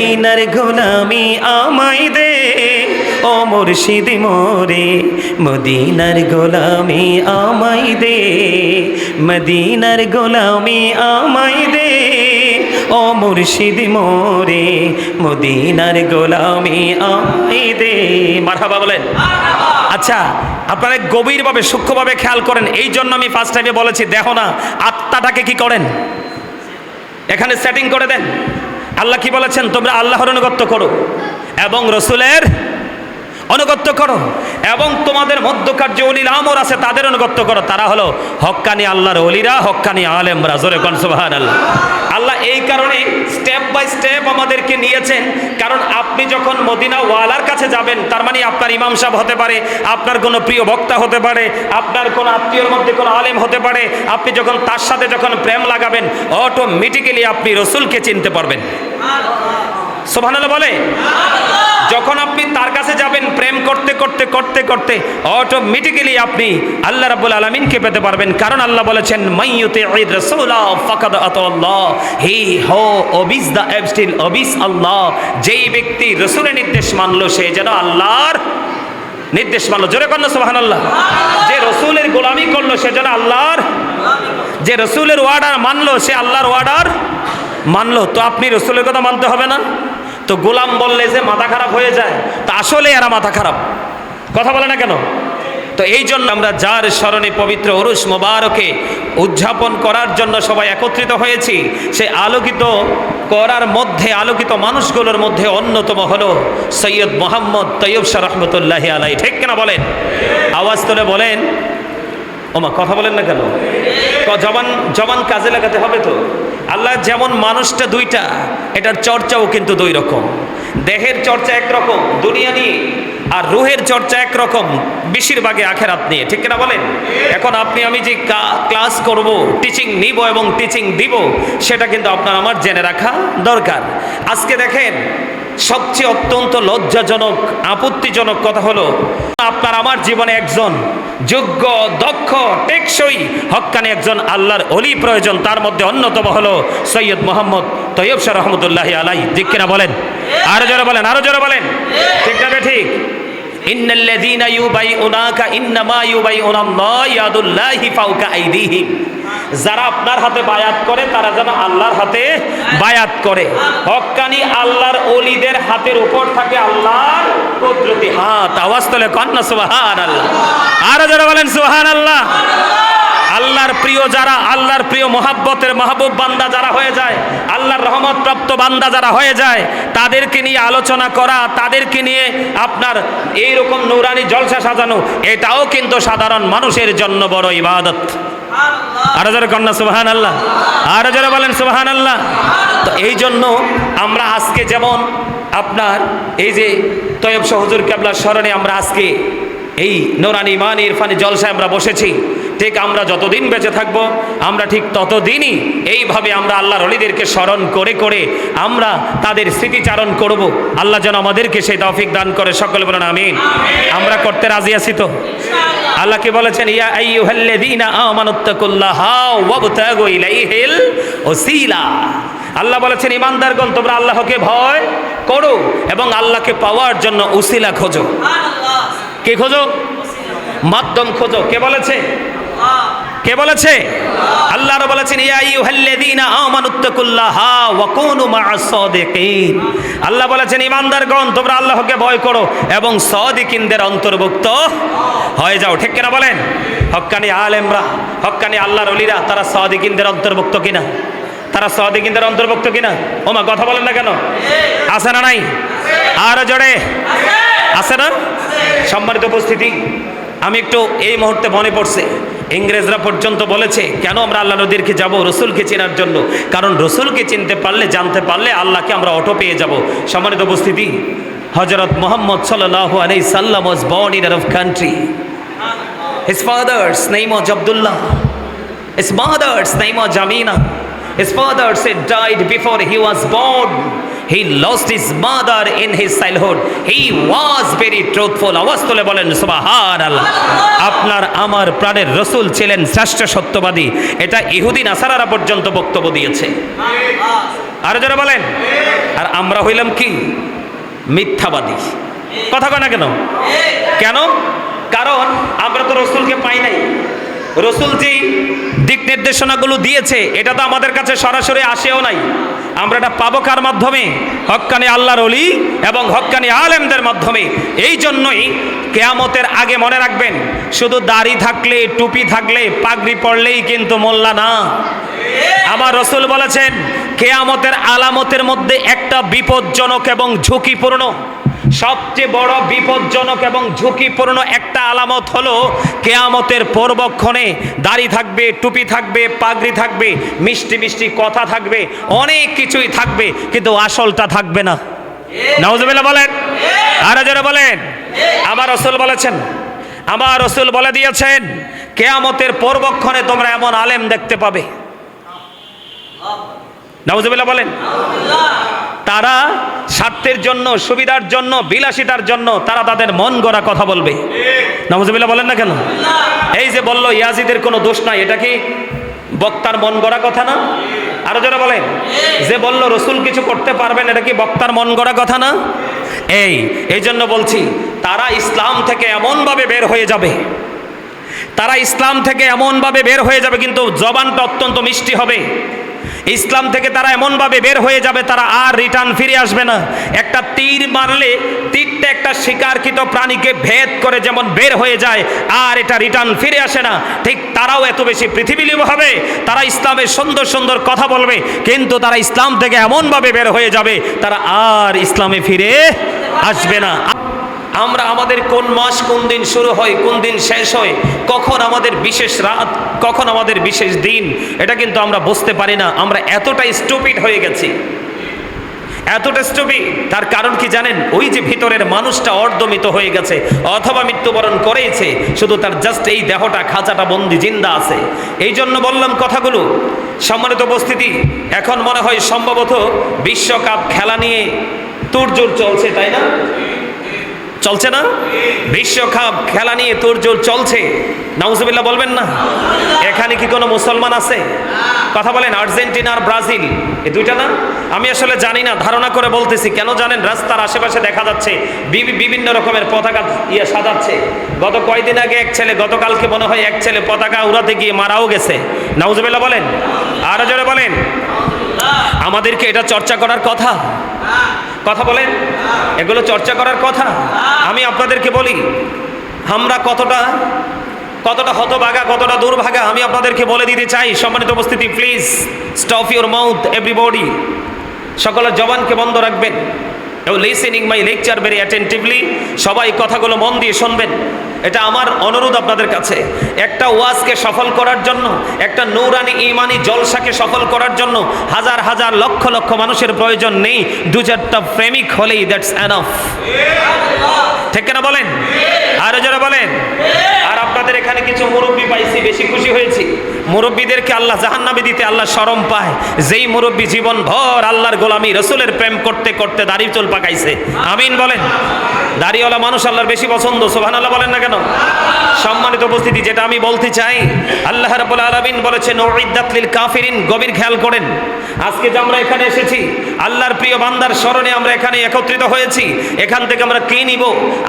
মদিনার গোলামি আমায় দে ও মুর্শিদ মোরে, মদিনার গোলামি আমায় দে, মদিনার গোলামি আমায় দে ও মুর্শিদ মোরে, মদিনার গোলামি আমায় দে। মারহাবা বলেন। আচ্ছা, আপনারা গভীরভাবে সূক্ষ্মভাবে খেয়াল করেন। এই জন্য আমি ফার্স্ট টাইমে বলেছি, দেখো না আত্মাটাকে কি করেন, এখানে সেটিং করে দেন। আল্লাহ কি বলেছেন? তোমরা আল্লাহর আনুগত্য করো এবং রসুলের আনুগত্য করো, এবং তোমাদের মধ্যকার যে ওলিল আমর আছে তাদের আনুগত্য করো। তারা হলো হক্কানি আল্লাহর ওলিরা, হক্কানি আলেমরা। জোরে কোন সুবহানাল্লাহ। আল্লাহ এই কারণে স্টেপ বাই স্টেপ আমাদেরকে নিয়েছেন, কারণ আপনি যখন মদিনা ওয়ালার কাছে যাবেন, তার মানে আপনার ইমাম সাহেব হতে পারে, আপনার কোনো প্রিয় বক্তা হতে পারে, আপনার কোনো আত্মীয়র মধ্যে কোনো আলেম হতে পারে। আপনি যখন তার সাথে যখন প্রেম লাগাবেন, অটোমেটিক্যালি আপনি রসুলকে চিনতে পারবেন। সুবহানাল্লাহ বলে। যখন আপনি তার কাছে যাবেন, প্রেম করতে করতে করতে করতে অটোমেটিক্যালি আপনি আল্লাহ রাব্বুল আলামিনকে পেতে পারবেন। কারণ আল্লাহ বলেছেন, মাইয়ুতি'ir রাসূলা ফাকাদ আতাল্লাহ, হি হো ওবিস দ্য এবস্টিল ওবিস আল্লাহ। যেই ব্যক্তি রাসূলের নির্দেশ মানলো, সে যেন আল্লাহর নির্দেশ মানলো। জোরে কন্না সুবহানাল্লাহ। যে রাসূলের গোলামি করলো, সে যেন আল্লাহর, যে রাসূলের অর্ডার মানলো, সে আল্লাহর অর্ডার মানলো। তো আপনি রাসূলের কথা মানতে হবে না? তো গোলাম বললে যে মাথা খারাপ হয়ে যায়, তা আসলে এরা মাথা খারাপ, কথা বলে না কেন? তো এই জন্য আমরা যার স্মরণে পবিত্র উরুস মোবারকে উদযাপন করার জন্য সবাই একত্রিত হয়েছি, সে আলোকিত করার মধ্যে, আলোকিত মানুষগুলোর মধ্যে অন্যতম হলো সৈয়দ মোহাম্মদ তৈয়ব শাহ রহমতুল্লাহি আলাইহি। ঠিক কিনা বলেন? আওয়াজ তুলে বলেন। ওমা কথা বলেন না কেন? জবান কাজে লাগাতে হবে তো। আল্লাহ যেমন মানুষটা দুইটা, এটার চর্চাও কিন্তু দুই রকম। দেহের চর্চা একরকম দুনিয়া নিয়ে, আর রুহের চর্চা একরকম বেশিরভাগে আখেরাত নিয়ে। ঠিক কিনা বলেন? এখন আপনি আমি যে ক্লাস করব, টিচিং নিব এবং টিচিং দিব, সেটা কিন্তু আপনার আমার জেনে রাখা দরকার। আজকে দেখেন, সবচেয়ে অত্যন্ত লজ্জাজনক, আপত্তিজনক কথা হলো, আপনার আমার জীবনে একজন যোগ্য, দক্ষ, টেকসই, হক্কানি একজন আল্লাহর ওলি প্রয়োজন। তার মধ্যে অন্যতম হলো সৈয়দ মোহাম্মদ তৈয়ব শাহ রহমতুল্লাহি আলাইহি। ঠিক কিনা বলেন? আরো জোরে বলেন, আরো জোরে বলেন। ঠিক না ঠিক? ইন্নাল্লাযীনা ইউবাইউনাকা ইন্নামা ইউবাইউনাল্লাহ ইয়াদুল্লাহি ফাওকা আইদিহিম। যারা আপনার হাতে বায়াত করে, তারা যেন আল্লাহর হাতে বায়াত করে। হক্কানি আল্লাহর ওলিদের হাতের উপর থাকে আল্লাহর কুদরতি হাত। আওয়াজ তোলে কন্না সুবহানাল্লাহ। আরো যারা বলেন সুবহানাল্লাহ। আল্লাহর প্রিয় যারা, আল্লাহর প্রিয় মোহাব্বতের মাহবুব বান্দা যারা হয়ে যায়, আল্লাহর রহমত প্রাপ্ত বান্দা যারা হয়ে যায়, তাদেরকে নিয়ে আলোচনা করা, তাদেরকে নিয়ে আপনার এইরকম নূরানি জলসা সাজানো, এটাও কিন্তু সাধারণ মানুষের জন্য বড় ইবাদত। আরো যারা কন্যা সুবহানাল্লাহ, আরো যারা বলেন সুবহানাল্লাহ। তো এই জন্য আমরা আজকে যেমন আপনার এই যে তৈয়ব শাহ হুজুর কেবলার স্মরণে আমরা আজকে এই নূরানি ইমানি ইরফানি জলসায় আমরা বসেছি, ঠিক আমরা যতদিন বেঁচে থাকব, আমরা ঠিক ততদিনই এইভাবে আমরা আল্লাহর ওলিদেরকে স্মরণ করে করে আমরা তাদের স্মৃতিচারণ করব। আল্লাহ যেন আমাদেরকে সেই তৌফিক দান করে। সকলে বলেন আমিন। আমরা করতে রাজি আছি তো? আল্লাহ কি বলেছেন? ইয়া আইয়ুহাল্লাযীনা আমানুত্তাকুল্লাহা ওয়াবতাগু ইলাইহিল ওসিলা। আল্লাহ বলেছেন, ইমানদারগণ তোমরা আল্লাহকে ভয় করো এবং আল্লাহকে পাওয়ার জন্য উসিলা খোঁজো। কে খোঁজো? মাধ্যম খোঁজো। কে বলেছে? কে বলেছে? আল্লাহ বলেছেন, ইয়া আইয়ুহাল্লাযীনা আমানুত্তাকুল্লাহা ওয়া কুনু মা'আস সাদিকিন। আল্লাহ বলেছেন, ইমানদারগণ তোমরা আল্লাহকে ভয় করো এবং সাদিকিনদের অন্তর্ভুক্ত হয়ে যাও। ঠিক কিনা বলেন? হক্কানি আলেমরা, হক্কানি আল্লাহর ওলিরা, তারা সাদিকিনদের অন্তর্ভুক্ত কিনা? তারা সাদিকিনদের অন্তর্ভুক্ত কিনা? ওমা কথা বলেন না কেন? আছে না নাই? আরো জোরে আছে না? সম্মানিত উপস্থিতি, আমি একটু এই মুহূর্তে মনে পড়ছে, ইংরেজরা পর্যন্ত বলেছে কেন আমরা আল্লাহ নদীরকে যাব? রসুলকে চেনার জন্য। কারণ রসুলকে চিনতে পারলে, জানতে পারলে আল্লাহকে আমরা অটো পেয়ে যাব। সম্মানিত উপস্থিতি, হযরত মুহাম্মদ সাল্লাল্লাহু আলাইহি সাল্লাম was born in an Arab country. His father's name was Abdullah. His mother's name was Jamina. His father said died before he was born. He lost his mother in his childhood. He was very truthful. আওয়াজ তুলে বলেন সুবহানাল্লাহ। আপনার আমার প্রাণের রসুল ছিলেন শ্রেষ্ঠ সত্যবাদী। এটা ইহুদি নাসারারা পর্যন্ত বক্তব্য দিয়েছে। আর যারা বলেন, আর আমরা হইলাম কি? মিথ্যাবাদী। কথা কয় না কেন? কেন? কারণ আমরা তো রসুলকে পাই নাই। রসুল যেই দিক নির্দেশনাগুলো দিয়েছে এটা তো আমাদের কাছে সরাসরি আসেও নাই। আমরা এটা পাবো কার মাধ্যমে? হক্কানি আল্লাহর ওলি এবং হক্কানি আলেমদের মাধ্যমে। এই জন্যই কেয়ামতের আগে মনে রাখবেন, শুধু দাড়ি থাকলে, টুপি থাকলে, পাগড়ি পড়লেই কিন্তু মোল্লা না। আমার রসুল বলেছেন কেয়ামতের আলামতের মধ্যে একটা বিপজ্জনক এবং ঝুঁকিপূর্ণ, সবচেয়ে বড় বিপজ্জনক এবং ঝুঁকিপূর্ণ একটা আলামত হলো কেয়ামতের পূর্বক্ষণে দাড়ি থাকবে, টুপি থাকবে, পাগড়ি থাকবে, মিষ্টি মিষ্টি কথা থাকবে, অনেক কিছুই থাকবে, কিন্তু আসলটা থাকবে না। নাউজুবিল্লাহ বলেন, আর যারা বলেন। আমার রাসূল বলেছেন, আমার রাসূল বলে দিয়েছেন কেয়ামতের পূর্বক্ষণে তোমরা এমন আলেম দেখতে পাবে, নাউজুবিল্লাহ বলেন, তারা স্বার্থের জন্য, সুবিধার জন্য, বিলাসিতার জন্য তারা তাদের মন গড়া কথা বলবে। নাউজুবিল্লাহ বলেন না কেন? এই যে বলল ইয়াজিদের কোনো দোষ নাই, এটা কি বক্তার মন গড়া কথা না? আরো যারা বলেন, যে বলল রসুল কিছু করতে পারবেন, এটা কি বক্তার মন গড়া কথা না? এই জন্য বলছি, তারা ইসলাম থেকে এমনভাবে বের হয়ে যাবে, তারা ইসলাম থেকে এমনভাবে বের হয়ে যাবে, কিন্তু জবানটা অত্যন্ত মিষ্টি হবে। ইসলাম থেকে তারা এমনভাবে বের হয়ে যাবে, তারা আর রিটার্ন ফিরে আসবে না। একটা তীর মারলে তীরটা একটা শিকারকৃত প্রাণীকে ভেদ করে যেমন বের হয়ে যায়, আর এটা রিটার্ন ফিরে আসে না, ঠিক তারাও এত বেশি পৃথিবীলিভ হবে। তারা ইসলামের সুন্দর সুন্দর কথা বলবে, কিন্তু তারা ইসলাম থেকে এমনভাবে বের হয়ে যাবে, তারা আর ইসলামে ফিরে আসবে না। আমরা আমাদের কোন মাস কোন দিন শুরু হয়, কোন দিন শেষ হয়, কখন আমাদের বিশেষ রাত, কখন আমাদের বিশেষ দিন, এটা কিন্তু আমরা বুঝতে পারি না। আমরা এতটাই স্টুপিড হয়ে গেছি, এতটা স্টুপিড। তার কারণ কি জানেন? ওই যে ভিতরের মানুষটা অর্ধমিত হয়ে গেছে অথবা মৃত্যুবরণ করেছে, শুধু তার জাস্ট এই দেহটা, খাঁচাটা বন্দি জিন্দা আছে। এই জন্য বললাম কথাগুলো। সম্মানিত উপস্থিতি, এখন মনে হয় সম্ভবত বিশ্বকাপ খেলা নিয়ে তোড়জোড় চলছে, তাই না? চলছে না? বিশ্বকাপ খেলা নিয়ে তোড়জোড় চলছে, নাউজুবিল্লাহ বলবেন না? এখানে কি কোনো মুসলমান আছে? কথা বলেন, আর্জেন্টিনা আর ব্রাজিল, এই দুইটা না? আমি আসলে জানি না, ধারণা করে বলতেছি। কেন জানেন? রাস্তার আশেপাশে দেখা যাচ্ছে বিভিন্ন রকমের পতাকা সাজাচ্ছে। গত কয়েকদিন আগে এক ছেলে, গতকালকে মনে হয় এক ছেলে পতাকা উড়াতে গিয়ে মারাও গেছে। নাউজুবিল্লাহ বলেন, আরো জোরে বলেন। আমাদেরকে এটা চর্চা করার কথা, কথা বলেন, এগুলো চর্চা করার কথা। আমি আপনাদেরকে বলি, আমরা কতটা হতভাগা, কতটা দুর্ভাগা আমি আপনাদেরকে বলে দিতে চাই। সম্মানিত উপস্থিতি, please stop your mouth everybody. সকলের জবানকে বন্ধ রাখবেন। Listening my lecture very attentively. সবাই কথাগুলো মন দিয়ে শুনবেন, এটা আমার অনুরোধ আপনাদের কাছে। একটা ওয়াজকে সফল করার জন্য, একটা নূরানি ঈমানি জলসাকে সফল করার জন্য হাজার হাজার লক্ষ লক্ষ মানুষের প্রয়োজন নেই। দু চারটা প্রেমিক হলেই দ্যাটস এনাফ। ঠিক না বলেন? আরো যারা বলেন। আর আপনাদের এখানে কিছু মুরব্বী পাইছি, বেশি খুশি হয়েছি। মুরব্বীদেরকে আল্লাহ জাহান্নামে দিতে আল্লাহ শরম পায়। যেই মুরব্বী জীবন ভর আল্লাহর গোলামি, রসুলের প্রেম করতে করতে দাড়ি চুল পাকাইছে। আমিন বলেন। দাড়িওয়ালা মানুষ আল্লাহর বেশি পছন্দ, সুবহানাল্লাহ বলেন না কেন? সম্মানিত উপস্থিতি, যেটা আমি বলতে চাই, আল্লাহ রাব্বুল আলামিন বলেছেন উইদ্দাত লিল কাফিরিন। গভীর খেয়াল করেন, আজকে যে আমরা এখানে এসেছি, আল্লাহর প্রিয় বান্দার স্মরণে আমরা এখানে একত্রিত হয়েছি। এখান থেকে আমরা কি নিব,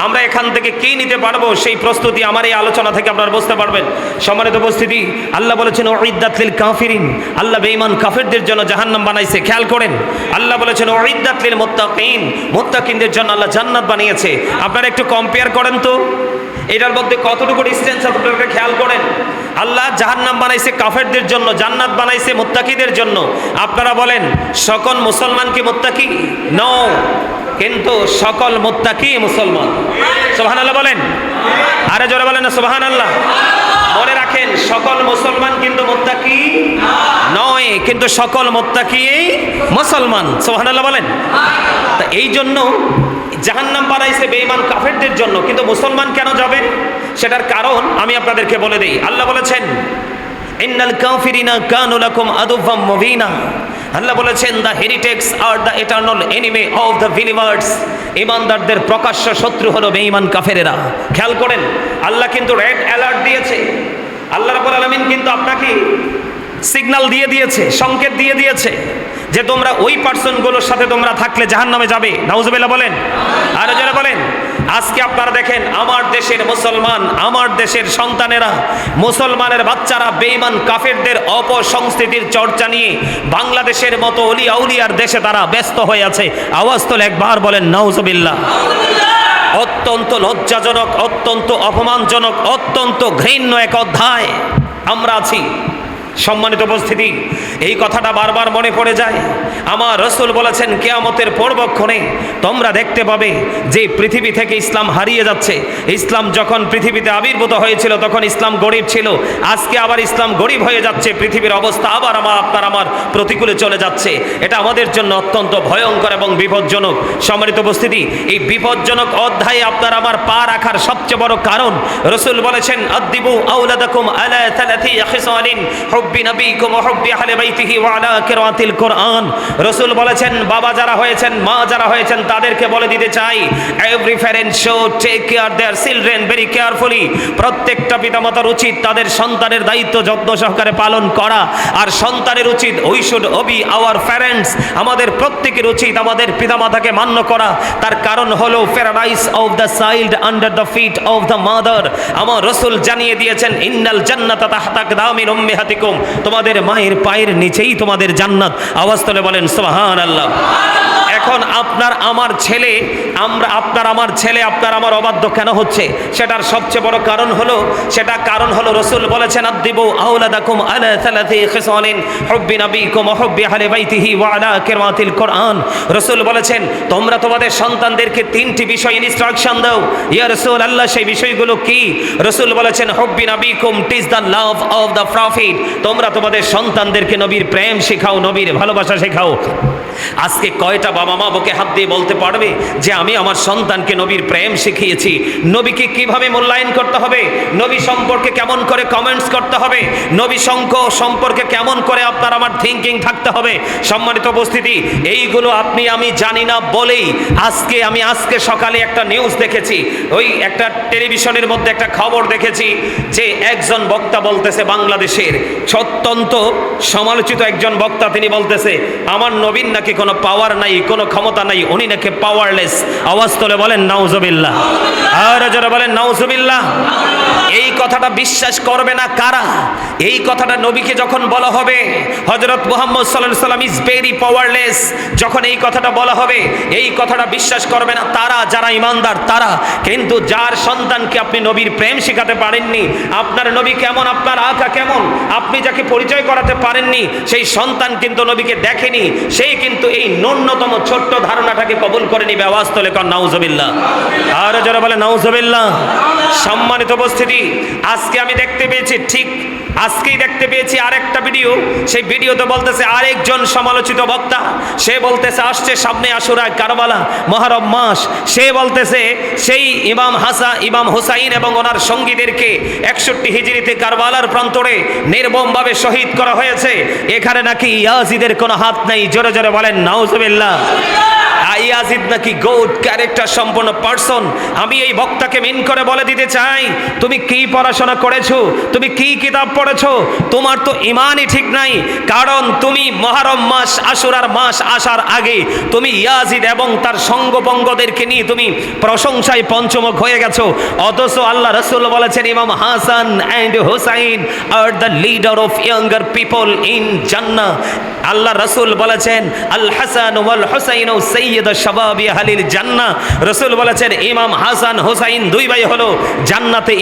আমরা এখান থেকে কি নিতে পারবো, সেই প্রস্তুতি আমার এই আলোচনা থেকে আপনারা বুঝতে পারবেন। সম্মানিত উপস্থিতি, আল্লাহ বলেছেন উইদ্দাত লিল কাফিরিন। আল্লাহ বেঈমান কাফেরদের জন্য জাহান্নাম বানাইছে। খেয়াল করেন, আল্লাহ বলেছেন উইদ্দাত লিল মুত্তাকিন। মুত্তাকিনদের জন্য আল্লাহ জান্নাত বানিয়েছে। আপনারা একটু কম্পেয়ার করেন তো, এটার মধ্যে কতটুকু ডিসটেন্স আপনারা খেয়াল করেন। আল্লাহ জাহান্নাম বানাইছে কাফেরদের জন্য, জান্নাত বানাইছে মুত্তাকিদের জন্য। আপনারা বলেন, সকল মুসলমান কি মুত্তাকি? নো, কিন্তু সকল মুত্তাকি মুসলমান। সুবহানাল্লাহ বলেন। আরে জোরে বলেন না সুবহানাল্লাহ। মনে রাখেন, সকল মুসলমান কিন্তু মুত্তাকি নয়, কিন্তু সকল মুত্তাকি মুসলমান। সুবহানাল্লাহ বলেন। তা এই জন্য জাহান্নাম বানাইছে বেঈমান কাফেরদের জন্য, কিন্তু মুসলমান কেন যাবে সেটার কারণ আমি আপনাদেরকে বলে দেই। আল্লাহ বলেছেন ইন্নাল কাফিরিনা কানু লাকুম আদুওয়াম মুবিনা। আল্লাহ বলেছেন the heretics are the eternal enemy of the believers. ইমানদারদের প্রকাশ্য শত্রু হলো বেঈমান কাফেরেরা। খেয়াল করেন, আল্লাহ কিন্তু রেড অ্যালার্ট দিয়েছে। আল্লাহ রাব্বুল আলামিন কিন্তু আপনাকে সিগন্যাল দিয়ে দিয়েছে, সংকেত দিয়ে দিয়েছে। যে তোমরা ওই পার্সনগুলোর সাথে তোমরা থাকলে জাহান্নামে যাবে। নাউজুবিল্লাহ বলেন, আরো যারা বলেন। আজকে আপনারা দেখেন আমার দেশের মুসলমান, আমার দেশের সন্তানেরা, মুসলমানের বাচ্চারা বেঈমান কাফেরদের অপসংস্কৃতির চর্চা নিয়ে বাংলাদেশের মতো অলিয়া উলিয়ার দেশে তারা ব্যস্ত হয়ে আছে। আওয়াজ তোলে একবার বলেন নাউজুবিল্লাহ। অত্যন্ত লজ্জাজনক, অত্যন্ত অপমানজনক, অত্যন্ত ঘৃণ্য এক অধ্যায় আমরা আছি। সম্মানিত উপস্থিতি, এই কথাটা বারবার মনে পড়ে যায়। আমার রাসূল বলেছেন কিয়ামতের পূর্বক্ষণে তোমরা দেখতে পাবে যে পৃথিবী থেকে ইসলাম হারিয়ে যাচ্ছে। ইসলাম যখন পৃথিবীতে আবির্ভূত হয়েছিল তখন ইসলাম গরিব ছিল, আজকে আবার ইসলাম গরিব হয়ে যাচ্ছে, পৃথিবীর অবস্থা আবার আপনার প্রতিকূলে চলে যাচ্ছে। এটা আমাদের জন্য অত্যন্ত ভয়ঙ্কর এবং বিপজ্জনক। সম্মানিত উপস্থিতি, এই বিপজ্জনক অধ্যায়ে আপনার আমার পা রাখার সবচেয়ে বড় কারণ রাসূল বলেছেন আদিবু আওলাদাকুম আলা থালাথি খিসালিন হুব্বি নবীকুম ওয়া হুব্বি আহলি বাইতিহি ওয়া আলা কিরাআতিল কোরআন। রাসূল বলেছেন বাবা যারা হয়েছেন, মা যারা হয়েছেন, তাদেরকে বলে দিতে চাই every parent show take care their children very carefully. প্রত্যেকটা পিতামাতার উচিত তাদের সন্তানের দায়িত্ব যত্ন সহকারে পালন করা। আর সন্তানের উচিত we should Obi our parents, আমাদের প্রত্যেকের উচিত আমাদের পিতামাতাকে মান্য করা। তার কারণ হলো paradise of the child under the feet of the mother. আমার রাসূল জানিয়ে দিয়েছেন ইন্নাল জান্নাতা তাহতা আকদামিন উম্মাহাতিকুম, তোমাদের মায়ের পায়ের নিচেই তোমাদের জান্নাত। আওয়াজ তুলে বলেন সুবহানাল্লাহ। এখন আপনার আমার ছেলে, আপনার আমার অবাধ্য কেন হচ্ছে? সেটার সবচেয়ে বড় কারণ হলো রাসূল বলেছেন আদিবু আওলাদাকুম আলা থালাথি খিসালিন হুব্বি নবীকুম ওয়া হুব্বি আহলি বাইতিহি ওয়া আলা কিরাআতিল কোরআন। রাসূল বলেছেন তোমরা তোমাদের সন্তানদেরকে তিনটি বিষয় ইনস্ট্রাকশন দাও। ইয়া রাসূলুল্লাহ, সেই বিষয়গুলো কি? রাসূল বলেছেন হুব্বি নবীকুম টিজ the love of the prophet, তোমরা তোমাদের সন্তানদেরকে নবীর প্রেম শেখাও, নবীর ভালোবাসা শেখাও। আজকে কয়টা বাবা মা বুকে হাত দিয়ে বলতে পারবে যে আমি আমার সন্তানকে নবীর প্রেম শিখিয়েছি? নবীকে কিভাবে মূল্যায়ন করতে হবে, নবী সম্পর্কে কেমন করে কমেন্টস করতে হবে, নবী সম্পর্কে কেমন করে আপনার আমার থিঙ্কিং থাকতে হবে। সম্মানিত উপস্থিতি, এইগুলো আপনি আমি জানি না বলেই আজকে সকালে একটা নিউজ দেখেছি, ওই একটা টেলিভিশনের মধ্যে একটা খবর দেখেছি যে একজন বক্তা বলতেছে, বাংলাদেশের অত্যন্ত সমালোচিত একজন বক্তা, তিনি বলতেছে আমার নবীর নাকি কোনো পাওয়ার নাই, কোনো ক্ষমতা নাই, উনি নাকি পাওয়ারলেস। আওয়াজ তোলে বলেন নাউজুবিল্লাহ, আর যারা বলেন নাউজুবিল্লাহ। এই কথাটা বিশ্বাস করবে না কারা? এই কথাটা নবীকে যখন বলা হবে হযরত মুহাম্মদ সাল্লাল্লাহু আলাইহি ওয়াসাল্লাম ইজ ভেরি পাওয়ারলেস, যখন এই কথাটা বলা হবে এই কথাটা বিশ্বাস করবে না তারা যারা ইমানদার তারা। কিন্তু যার সন্তানকে আপনি নবীর প্রেম শেখাতে পারেননি, আপনার নবী কেমন, আপনার আকা কেমন, আপনি যাকে পরিচয় করাতে পারেননি, সেই সন্তান কিন্তু নবীকে দেখেনি, সেই কিন্তু এই ন্যূনতম ছোট্ট ধারণাটাকে কবুল করে নিবে। আওয়াজ তোলে কর নাউজুবিল্লাহ, আর যারা বলে নাউজুবিল্লাহ। সম্মানিত উপস্থিতি, আজকে আমি দেখতে পেয়েছি, ঠিক আজকেই দেখতে পেয়েছি আরেকটা ভিডিও। সেই ভিডিওতে বলতেছে আরেকজন সমালোচিত বক্তা, সে বলতেছে আসছে সামনে আশুরা, কারবালা, মহরম মাস। সে বলতেছে সেই ইমাম হুসাইন এবং ওনার সঙ্গীদেরকে 61 হিজরিতে কারবালার প্রান্তরে নির্মমভাবে শহীদ করা হয়েছে, এখানে নাকি ইয়াজিদের কোনো হাত নেই। জোরে জোরে বলেন নাউজুবিল্লাহ। ইয়াজিদ নাকি গুড ক্যারেক্টার সম্পন্ন পারসন। আমি এই বক্তাকে মিন করে বলে দিতে চাই, তুমি কি পড়াশোনা করেছো, তুমি কি কিতাব পড়েছো? তোমার তো ঈমানই ঠিক নাই। কারণ তুমি মুহররম মাস, আশুরার মাস আসার আগে তুমি ইয়াজিদ এবং তার সঙ্গপঙ্গদেরকে নিয়ে তুমি প্রশংসায় পঞ্চমুখ হয়ে গেছো। অথচ আল্লাহ রাসূল বলেছেন ইমাম Hasan and Hussain are the leader of younger people in জান্নাহ। আল্লাহ রাসূল বলেছেন আল হাসান ওয়াল হুসাইন সাইয়্যিদ শাবাবি আহলিল জান্নাহ। রাসূল বলেছেন ইমাম হাসান হুসাইন দুই ভাই হলো জান্নাতে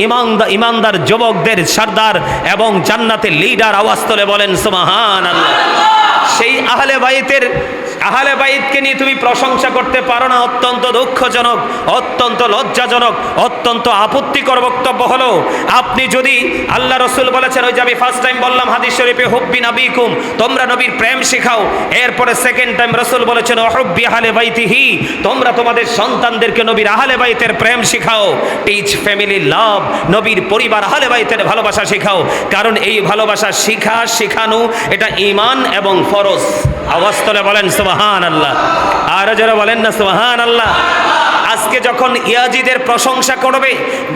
ইমানদার যুবকদের সর্দার এবং জান্নাতে লিডার। আওয়াজ তোলে বলেন সুবহানাল্লাহ। সেই আহলে বাইতকে নিয়ে তুমি প্রশংসা করতে পারো না, অত্যন্ত দুঃখজনক, অত্যন্ত লজ্জাজনক, অত্যন্ত আপত্তিকর বক্তব্য হলো। আপনি যদি আল্লাহ রাসূল বলেছেন, ওই যে আমি ফার্স্ট টাইম বললাম হাদিস শরীফে হুব্বি নবীকুম, তোমরা নবীর প্রেম শেখাও। এরপরে সেকেন্ড টাইম রাসূল বলেছেন হুব্বি আহলে বাইতিহি, তোমরা তোমাদের সন্তানদেরকে নবীর আহলে বাইতের প্রেম শেখাও। টিচ ফ্যামিলি লাভ, নবীর পরিবার আহলে বাইতের ভালোবাসা শেখাও। কারণ এই ভালোবাসা শেখানো এটা ঈমান এবং ফরজ। আওয়াজ তোলে বলেন সুবহানাল্লাহ, আর যারা বলেন না সুবহানাল্লাহ। আজকে যখন ইয়াজিদের প্রশংসা করবে,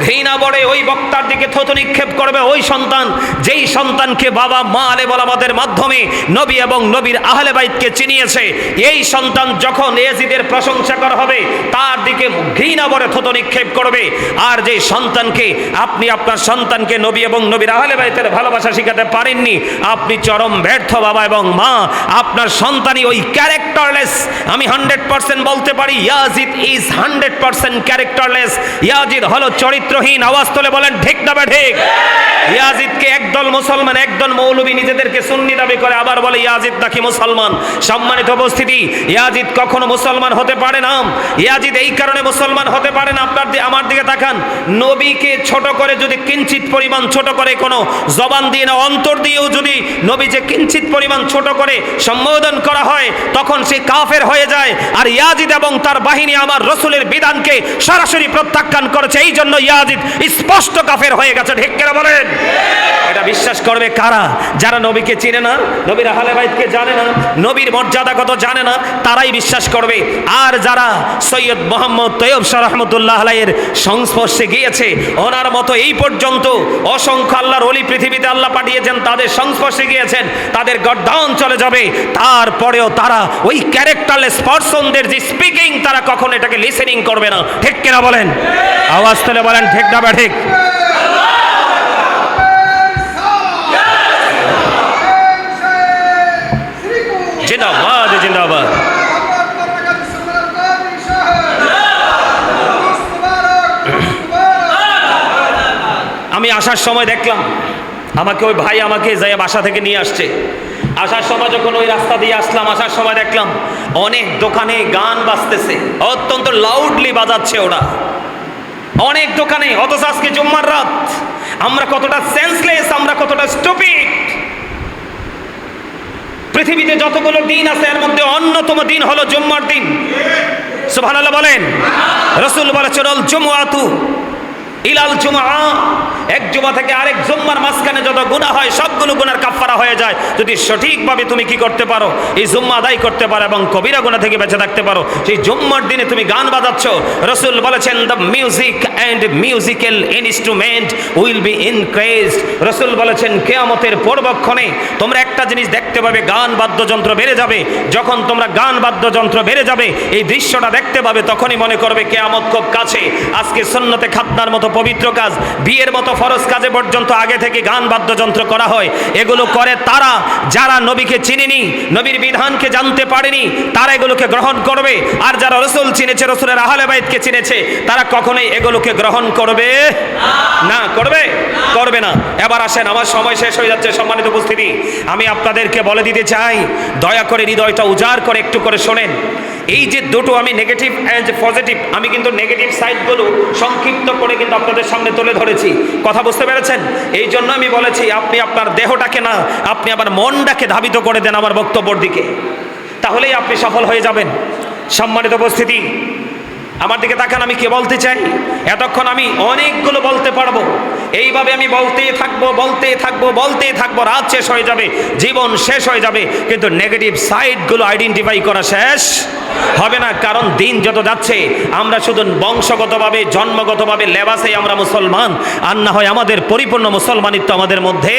ঘৃণা বড়ে ওই বক্তার দিকে থুতু নিক্ষেপ করবে ওই সন্তান, যেই সন্তানকে বাবা মা আলেম ওলামাদের মাধ্যমে নবী এবং নবীর আহলে বাইতকে চিনিয়েছে, এই সন্তান যখন ইয়াজিদের প্রশংসা করা হবে তার দিকে ঘৃণা বড়ে থুতু নিক্ষেপ করবে। আর যে সন্তানকে আপনি আপনার সন্তানকে নবী এবং নবীর আহলে বাইতের ভালোবাসা শিখাতে পারেননি, আপনি চরম ব্যর্থ বাবা এবং মা। আপনার সন্তানই ওই ক্যারেক্টারলেস। আমি 100% বলতে পারি ইয়াজিদ ইজ 100% ক্যারেক্টারলেস। ইয়াজিদ হলো চরিত্রহীন। আওয়াজ তুলে বলেন ঠিক না ঠিক? ইয়াজিদকে একদল মুসলমান, একদল মৌলবী নিজেদেরকে সুন্নি দাবি করে, আবার বলে ইয়াজিদ নাকি মুসলমান। সম্মানিত উপস্থিতি, ইয়াজিদ কখনো মুসলমান হতে পারে না। ইয়াজিদ এই কারণে মুসলমান হতে পারে না, আমার দিকে তাকান, নবীকে ছোট করে যদি কিঞ্চিত পরিমাণ ছোট করে কোনো জবান দিয়ে না অন্তর দিয়েও যদি নবী যে কিঞ্চিত পরিমাণ ছোট করে সম্বোধন করা হয় তখন সে কাফের হয়ে যায়। আর ইয়াজিদ এবং তার বাহিনী আমার রসুলের বিধানকে সরাসরি প্রত্যাখ্যান করেছে, এই জন্য ইয়াজিদ স্পষ্ট কাফের হয়ে গেছে। ঠিক কিনা বলেন? এটা বিশ্বাস করবে কারা? যারা নবীকে চিনে না, নবীর আহলে বাইতকে জানে না, নবীর মর্যাদা কত জানে না, তারাই বিশ্বাস করবে। আর যারা সৈয়দ মোহাম্মদ তৈয়ব শাহ রহমতুল্লাহ আলাইহির সংস্পর্শে গিয়েছে, ওনার মতো এই পর্যন্ত অসংখ্য আল্লাহর ওলি পৃথিবীতে আল্লাহ পাঠিয়েছেন, তাদের সংস্পর্শে গিয়েছেন, তাদের গর্দান চলে যাবে। তারপরেও তারা ওই ক্যারেক্টারলেস পারসনদের যে স্পিকিং, তারা কখনো এটাকে লিসেনিং করবে না। ঠিক কিনা বলেন? আওয়াজ তুলে বলেন ঠিক না ঠিক? জিন্দাবাদ জিন্দাবাদ। আমি আসার সময় দেখলাম আমাকে ওই ভাই আমাকে যাই বাসা থেকে নিয়ে আসছে। আসার সময় যখন ওই রাস্তা দিয়ে আসলাম, আসার সময় দেখলাম অনেক দোকানে গান বাজতেছে, অত্যন্ত লাউডলি বাজাচ্ছে ওরা অনেক দোকানে। অথচ আজকে জুম্মার রাত, আমরা কতটা সেন্সলেস, আমরা কতটা স্টুপিড। পৃথিবীতে যতগুলো দিন আছে এর মধ্যে অন্যতম দিন হলো জুম্মার দিন। সুবহানাল্লাহ বলেন। রাসূল বলেছেন আল জুমআতু ইলাল জুমআ, এক জুমা থেকে আরেক জুম্মার মাঝখানে যত গুনাহ হয় সবগুলো গুনার কাফফারা হয়ে যায় যদি সঠিকভাবে তুমি কি করতে পারো, এই জুম্মা আদায় করতে পারো এবং কবিরা গুনাহ থেকে বেঁচে থাকতে পারো। সেই জুম্মার দিনে তুমি গান বাজাচ্ছ, রাসূল বলেছেন the music and musical instrument will be increased. রাসূল বলেছেন কিয়ামতের পূর্বক্ষণে তোমরা একটা জিনিস দেখতে পাবে, গান বাদ্যযন্ত্র বেড়ে যাবে। যখন তোমরা গান বাদ্যযন্ত্র বেড়ে যাবে, এই দৃশ্যটা দেখতে পাবে, তখনই মনে করবে কিয়ামত খুব কাছে। আজকে সুন্নতে খাতনার মতো পবিত্র কাজ, বিয়ের মতো ফরজ কাজে পর্যন্ত আগে থেকে গান বাদ্যযন্ত্র করা হয়। এগুলো করে তারা যারা নবীকে চিনেনি, নবীর বিধানকে জানতে পারেনি, তারা এগুলোকে গ্রহণ করবে। আর যারা রাসূল চিনেছে, রাসূলের আহলে বাইতকে চিনেছে, তারা কখনোই এগুলোকে গ্রহণ করবে না। করবে না। এবার আসেন, আমার সময় শেষ হয়ে যাচ্ছে। সম্মানিত উপস্থিতি, আমি আপনাদেরকে বলে দিতে চাই, দয়া করে হৃদয়টা উজাড় করে একটু করে শোনেন। এই যে দুটো আমি নেগেটিভ অ্যান্ড পজিটিভ, আমি কিন্তু নেগেটিভ সাইডগুলো সংক্ষিপ্ত করে কিন্তু আপনাদের সামনে তুলে ধরেছি। কথা বুঝতে পেরেছেন? এই জন্য আমি বলেছি আপনি আপনার দেহটাকে না, আপনি আবার মনটাকে ধাবিত করে দেন আমার বক্তব্যের দিকে, তাহলেই আপনি সফল হয়ে যাবেন। সম্মানিত উপস্থিতি, আমার দিকে তাকান। আমি কি বলতে চাই? এতক্ষণ আমি অনেকগুলো বলতে পারবো, এইভাবে আমি বলতেই থাকবো, রাত শেষ হয়ে যাবে, জীবন শেষ হয়ে যাবে, কিন্তু নেগেটিভ সাইডগুলো আইডেন্টিফাই করা শেষ হবে না। কারণ দিন যত যাচ্ছে আমরা শুধু বংশগতভাবে, জন্মগতভাবে লেবাসে আমরা মুসলমান, আর না হয় আমাদের পরিপূর্ণ মুসলমানিত্ব আমাদের মধ্যে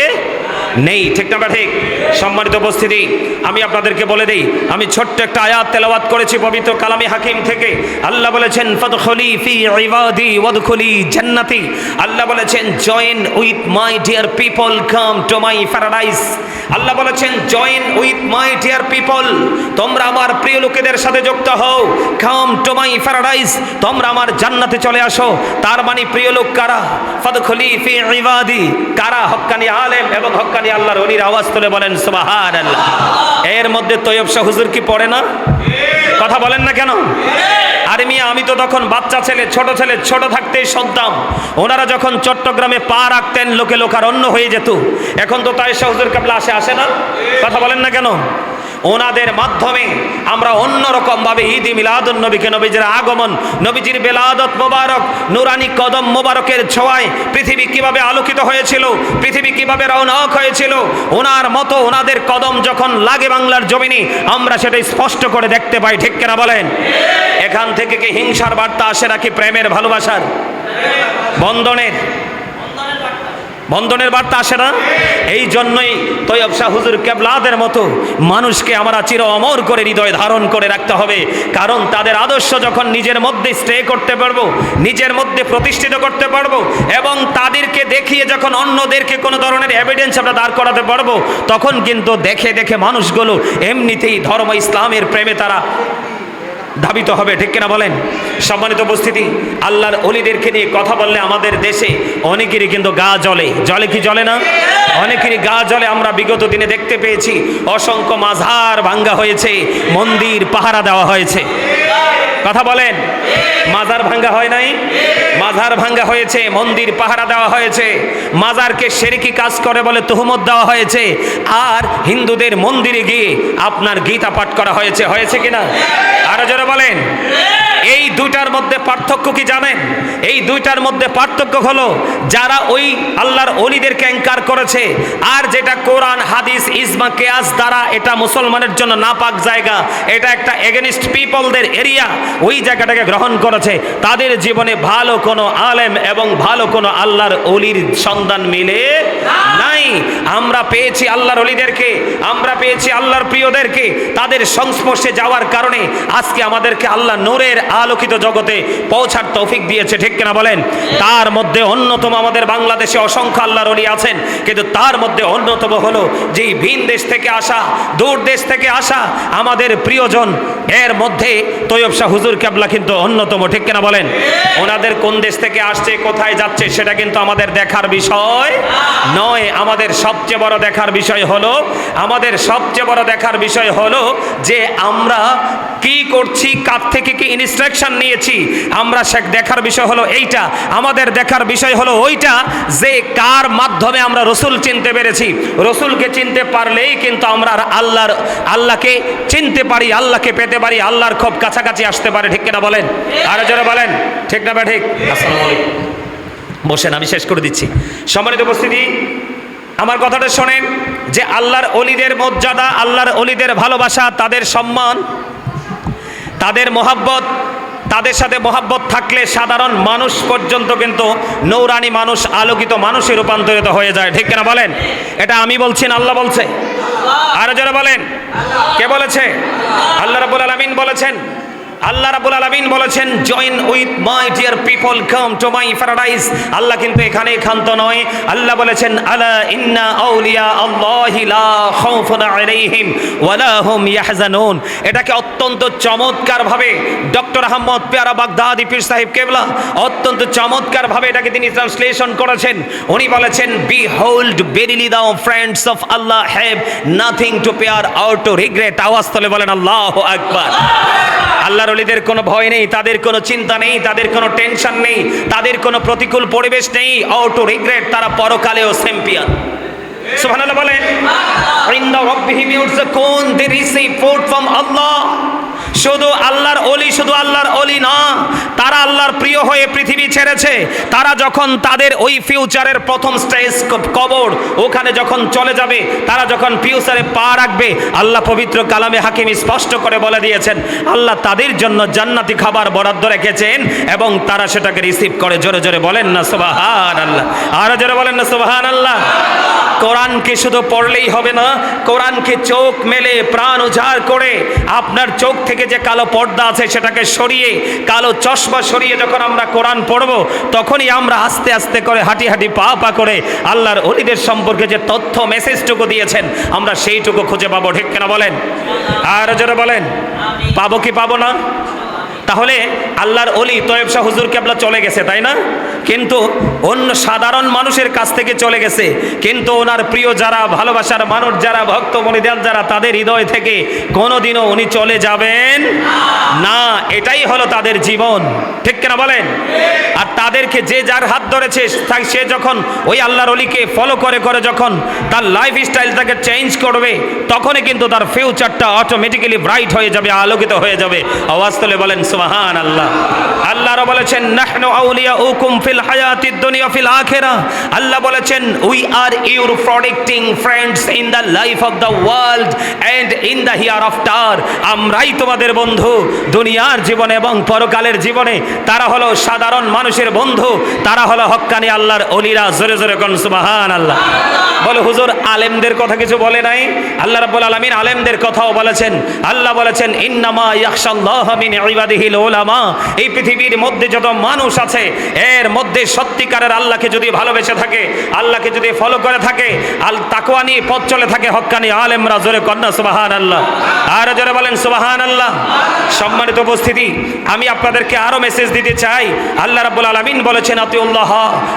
নেই। ঠিক না ঠিক? সম্মানিত উপস্থিতি, আমি আপনাদেরকে বলে দেই, আমি ছোট্ট একটা আয়াত তেলাওয়াত করেছি পবিত্র কালামে হাকিম থেকে। আল্লাহ বলেছেন ফাদখুলি ফি ইবাদি ওয়াদখুলি জান্নাতি। আল্লাহ বলেছেন join with my dear people, come to my paradise. আল্লাহ বলেছেন join with my dear people, তোমরা আমার প্রিয় লোকেদের সাথে যুক্ত হও। কাম টু মাই প্যারাডাইস, তোমরা আমার জান্নাতে চলে আসো। তার মানে প্রিয় লোক কারা? ফাদখুলি ফি ইবাদি, কারা? হক্কানি আলেম এবং হক্কানি আল্লাহর ওলির। আওয়াজ তুলে বলেন সুবহানাল্লাহ। এর মধ্যে তৈয়ব শাহ হুজুর কি পড়ে না? কথা বলেন না কেন? আরে মিয়া, আমি তো তখন বাচ্চা ছেলে, ছোট থাকতেই শুনতাম ওনারা যখন চট্টগ্রামে পা রাখতেন লোকে লোকারণ্য হয়ে যেত। এখন তো তৈয়ব শাহ হুজুর কাবলা আসে না? কথা বলেন না কেন? ওনাদের মাধ্যমে আমরা অন্যরকমভাবে ঈদ মিলাদুন নবীকে, নবীজির আগমন, নবীজির বেলাদত মোবারক, নুরানি কদম মোবারকের ছোঁয়ায় পৃথিবী কিভাবে আলোকিত হয়েছিল, পৃথিবী কিভাবে রওনক হয়েছিল, ওনার মতো ওনাদের কদম যখন লাগে বাংলার জমিনে আমরা সেটা স্পষ্ট করে দেখতে পাই, ঠিক কিনা বলেন? এখান থেকে কি হিংসার বার্তা আসে নাকি প্রেমের, ভালোবাসার, বন্ধনের বার্তা আসে না? এই জন্যই তৈয়ব শাহ হুজুর কেবলাদের মতো মানুষকে আমরা চির অমর করে হৃদয়ে ধারণ করে রাখতে হবে। কারণ তাদের আদর্শ যখন নিজের মধ্যে স্টে করতে পারবো, নিজের মধ্যে প্রতিষ্ঠিত করতে পারবো, এবং তাদেরকে দেখিয়ে যখন অন্যদেরকে কোনো ধরনের এভিডেন্স আমরা দাঁড় করাতে পারবো, তখন কিন্তু দেখে দেখে মানুষগুলো এমনিতেই ধর্ম ইসলামের প্রেমে তারা ধাবিত হবে, ঠিক কিনা বলেন? সম্মানিত উপস্থিতি, আল্লাহর ওলিদেরকে নিয়ে কথা বললে আমাদের দেশে অনেকেরই কিন্তু গা জ্বলে, জ্বলে কি জ্বলে না? অনেকেরই গা জ্বলে। আমরা বিগত দিনে দেখতে পেয়েছি অসংখ্য মাজার ভাঙ্গা হয়েছে, মন্দির পাহারা দেওয়া হয়েছে। কথা বলেন, মাজার ভাঙ্গা হয় নাই? মাজার ভাঙ্গা হয়েছে, মন্দির পাহারা দেওয়া হয়েছে, মাজারকে শিরকি কাজ করে বলে তুহমত দেওয়া হয়েছে, আর হিন্দুদের মন্দিরে গিয়ে আপনার গীতা পাঠ করা হয়েছে। হয়েছে কিনা? আরো জোরে বলেন। এই দুইটার মধ্যে পার্থক্য কি জানেন? এই দুইটার মধ্যে পার্থক্য হলো যারা ওই আল্লাহর ওলিদেরকে ইনকার করেছে, আর যেটা কোরআন হাদিস ইজমা কিয়াস দ্বারা এটা মুসলমানের জন্য নাপাক জায়গা, এটা একটা এগেনিস্ট পিপলদের এরিয়া, ওই জায়গাটাকে গ্রহণ করেছে, তাদের জীবনে ভালো কোনো আলেম এবং ভালো কোনো আল্লাহর ওলির সন্ধান মিলে নাই। আমরা পেয়েছি আল্লাহর ওলিদেরকে, আমরা পেয়েছি আল্লাহর প্রিয়দেরকে, তাদের সংস্পর্শে যাওয়ার কারণে আজকে আমাদেরকে আল্লাহ নূরের আলোকিত জগতে পৌঁছার তৌফিক দিয়েছে, ঠিক কিনা বলেন? তার মধ্যে অন্যতম আমাদের বাংলাদেশে অসংখ্য আল্লাহর ওলি আছেন, কিন্তু তার মধ্যে অন্যতম হলো যেই ভিন দেশ থেকে আসা, দূর দেশ থেকে আসা আমাদের প্রিয়জন, এর মধ্যে তৈয়ব শাহ হুজুর কেবলা কিন্তু অন্যতম, ঠিক কিনা বলেন? ওনাদের কোন দেশ থেকে আসছে, কোথায় যাচ্ছে সেটা কিন্তু আমাদের দেখার বিষয় নয়। আমাদের সবচেয়ে বড় দেখার বিষয় হলো, আমাদের সবচেয়ে বড় দেখার বিষয় হলো যে আমরা কি করছি, কার থেকে কি ইনস্ট্রাকশন নিয়েছি, আমরা সে দেখার বিষয় হলো এইটা। আমাদের দেখার বিষয় হলো ওইটা যে কার মাধ্যমে আমরা রসুল চিনতে পেরেছি। রসুলকে চিনতে পারলেই কিন্তু আমরা আল্লাহকে চিনতে পারি, আল্লাহকে পেতে পারি, আল্লাহর খুব কাছাকাছি আসতে পারে, ঠিক কিনা বলেন? আরো জোরে বলেন, ঠিক না? ঠিক। আসসালামু আলাইকুম। বসেন, আমি শেষ করে দিচ্ছি। সম্মানিত উপস্থিতি, আমার কথাটা শোনেন যে আল্লাহর ওলিদের মর্যাদা, আল্লাহর ওলিদের ভালোবাসা, তাদের সম্মান, তাদের মোহাব্বত, তাদের সাথে মোহাব্বত থাকলে সাধারণ মানুষ পর্যন্ত কিন্তু নূরানি মানুষ, আলোকিত মানুষে রূপান্তরিত হয়ে যায়, ঠিক কিনা বলেন? এটা আমি বলছি না, আল্লাহ বলছে। আরো যারা বলেন, কে বলেছে? আল্লাহ রাব্বুল আলামিন বলেছেন। আল্লাহ রাব্বুল আলামিন বলেছেন, join with my dear people, come to my paradise. আল্লাহ কিন্তু এখানে ক্ষান্ত নয়। আল্লাহ বলেছেন, আলা ইন্না আউলিয়া আল্লাহি লা খাউফুন আলাইহিম ওয়ালা হুম ইয়াহজানুন। এটাকে অত্যন্ত চমৎকার ভাবে ডক্টর আহমদ পেয়ারা বাগদাদি পীর সাহেব কেবলা অত্যন্ত চমৎকার ভাবে এটাকে তিনি ট্রান্সলেশন করেছেন। উনি বলেছেন, behold verily the friends of Allah have nothing to pair out to regret. আওয়াজ তোলে বলেন আল্লাহু আকবার। আল্লাহর ওলিদের কোনো ভয় নেই, তাদের কোনো চিন্তা নেই, তাদের কোনো টেনশন নেই, তাদের কোনো প্রতিকূল পরিবেশ নেই, আউট টু রিগ্রেট। তারা পরকালেও চ্যাম্পিয়ন। সুবহানাল্লাহ বলেন। ইনদা রাব্বিহিম ইউরযাকুন, দে রিসিভ ফুড ফ্রম আল্লাহ। শুধু আল্লাহর ওলি, শুধু আল্লাহর ওলি না, তারা আল্লাহর প্রিয় হয়ে পৃথিবী ছেড়েছে। তারা যখন তাদের ওই ফিউচারের প্রথম স্টেজ কবর, ওখানে যখন চলে যাবে, তারা যখন ফিউচারে পা রাখবে, আল্লাহ পবিত্র কালামে হাকিম স্পষ্ট করে বলে দিয়েছেন, আল্লাহ তাদের জন্য জান্নাতি খাবার বরাদ্দ রেখেছেন এবং তারা সেটাকে রিসিভ করে। জোরে জোরে বলেন না সুবহানাল্লাহ। আরো জোরে বলেন না সুবহানাল্লাহ। কোরআনকে শুধু পড়লেই হবে না, কোরআনকে চোখ মেলে প্রাণ উজাড় করে আপনার চোখ থেকে যে কালো পর্দা আছে সেটাকে সরিয়ে, কালো চশমা সরিয়ে যখন আমরা কোরআন পড়ব, তখনই আমরা আস্তে আস্তে করে হাঁটি হাঁটি পা পা করে আল্লাহর ওলিদের সম্পর্কে যে তথ্য মেসেজটুকু দিয়েছেন আমরা সেইটুকু খুঁজে পাবো, ঠিক কিনা বলেন? আর যারা বলেন, পাবো কি পাবো না? তাহলে আল্লাহর ওলি তয়েব শাহ হুজুর কেবলা চলে গেছে, তাই না? কিন্তু অন্য সাধারণ মানুষের কাছ থেকে চলে গেছে, কিন্তু ওনার প্রিয় যারা, ভালোবাসার মানুষ যারা, ভক্ত মনিদান যারা, তাদের হৃদয় থেকে কোনোদিনও উনি চলে যাবেন না। এটাই হলো তাদের জীবন, ঠিক কিনা বলেন? আর তাদেরকে যে যার হাত ধরেছে, সে যখন ওই আল্লাহর ওলিকে ফলো করে করে যখন তার লাইফ স্টাইলটাকে চেঞ্জ করবে, তখনই কিন্তু তার ফিউচারটা অটোমেটিক্যালি ব্রাইট হয়ে যাবে, আলোকিত হয়ে যাবে। আওয়াজ তুলে বলেন সুবহানাল্লাহ। আল্লাহর বলেছেন নাহনু আউলিয়াউকুম ফিল হায়াতিদ দুনিয়া ফিল আখিরাহ। আল্লাহ বলেছেন we are your protecting friends in the life of the world and in the here after. আমরাই তোমাদের বন্ধু দুনিয়ার জীবনে এবং পরকালের জীবনে। তারা হলো সাধারণ মানুষের বন্ধু, তারা হলো হক্কানি আল্লাহর ওলিরা। জোরে জোরে কোন সুবহানাল্লাহ। বলে হুজুর আলেমদের কথা কিছু বলে নাই? আল্লাহ রাব্বুল আলামিন আলেমদের কথাও বলেছেন। আল্লাহ বলেছেন ইন্নামা ইয়াখশাল্লাহা মিন ইবাদিহিল উলামা। এই পৃথিবীর মধ্যে যত মানুষ আছে, এর মধ্যে সত্যিকারের আল্লাহকে যদি ভালোবেসে থাকে, আল্লাহকে যদি ফলো করে থাকে, আল তাকওয়া নিয়ে পথ চলে থাকে, হক্কানি আলেমরা। জোরে কন্না সুবহানাল্লাহ, আর জোরে বলেন সুবহানাল্লাহ। সম্মানিত উপস্থিতি, আমি আপনাদেরকে আরো মেসেজ দিতে চাই। আল্লাহ রাব্বুল আলামিন বলেছেন আতিউল্লাহ,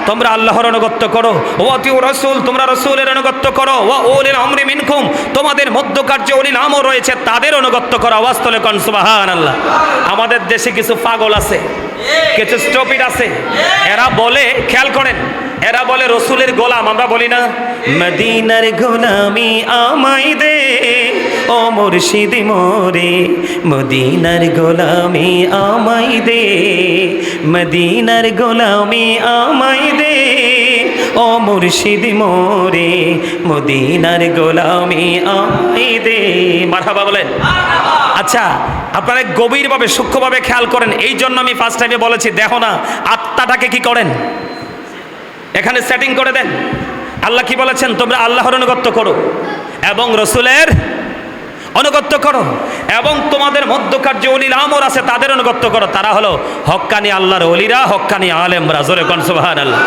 তোমরা আল্লাহর অনুগত্য করো, ও আতিউ রাসূল, তোমরা রাসূলের অনুগত্য করো, ওয়া উলিল আমরি মিনকুম, তোমাদের মধ্যকার যে উলিল আমর রয়েছে তাদের অনুগত্য করো। আওয়াজ তুলে কোন সুবহানাল্লাহ। আমাদের দেশে কিছু পাগল আছে, কিছু স্টুপিড আছে, এরা বলে, খেয়াল করেন, এরা বলে রসুলের গোলাম। আমরা বলি না মদিনার গোলামি আমায় দে ও মুর্শিদ মোরে, মদিনার গোলামি আমায় দে, মদিনার গোলামি আমায় দে ও মুর্শিদ মোরে, মদিনার গোলামি আমায় দে। মারহাবা বলেন। আচ্ছা, আপনারা গভীরভাবে সূক্ষ্মভাবে খেয়াল করেন। এই জন্য আমি ফার্স্ট টাইমে বলেছি, দেখো না আত্মাটাকে কি করেন, এখানে সেটিং করে দেন। আল্লাহ কি বলেছেন? তোমরা আল্লাহর অনুগত্য করো এবং রসুলের অনুগত্য করো, এবং তোমাদের মধ্যকার যে ওলিল আমর আছে তাদের অনুগত্য করো। তারা হলো হক্কানি আল্লাহর ওলিরা, হক্কানি আলেমরা। জোরে কোন সুবহানাল্লাহ।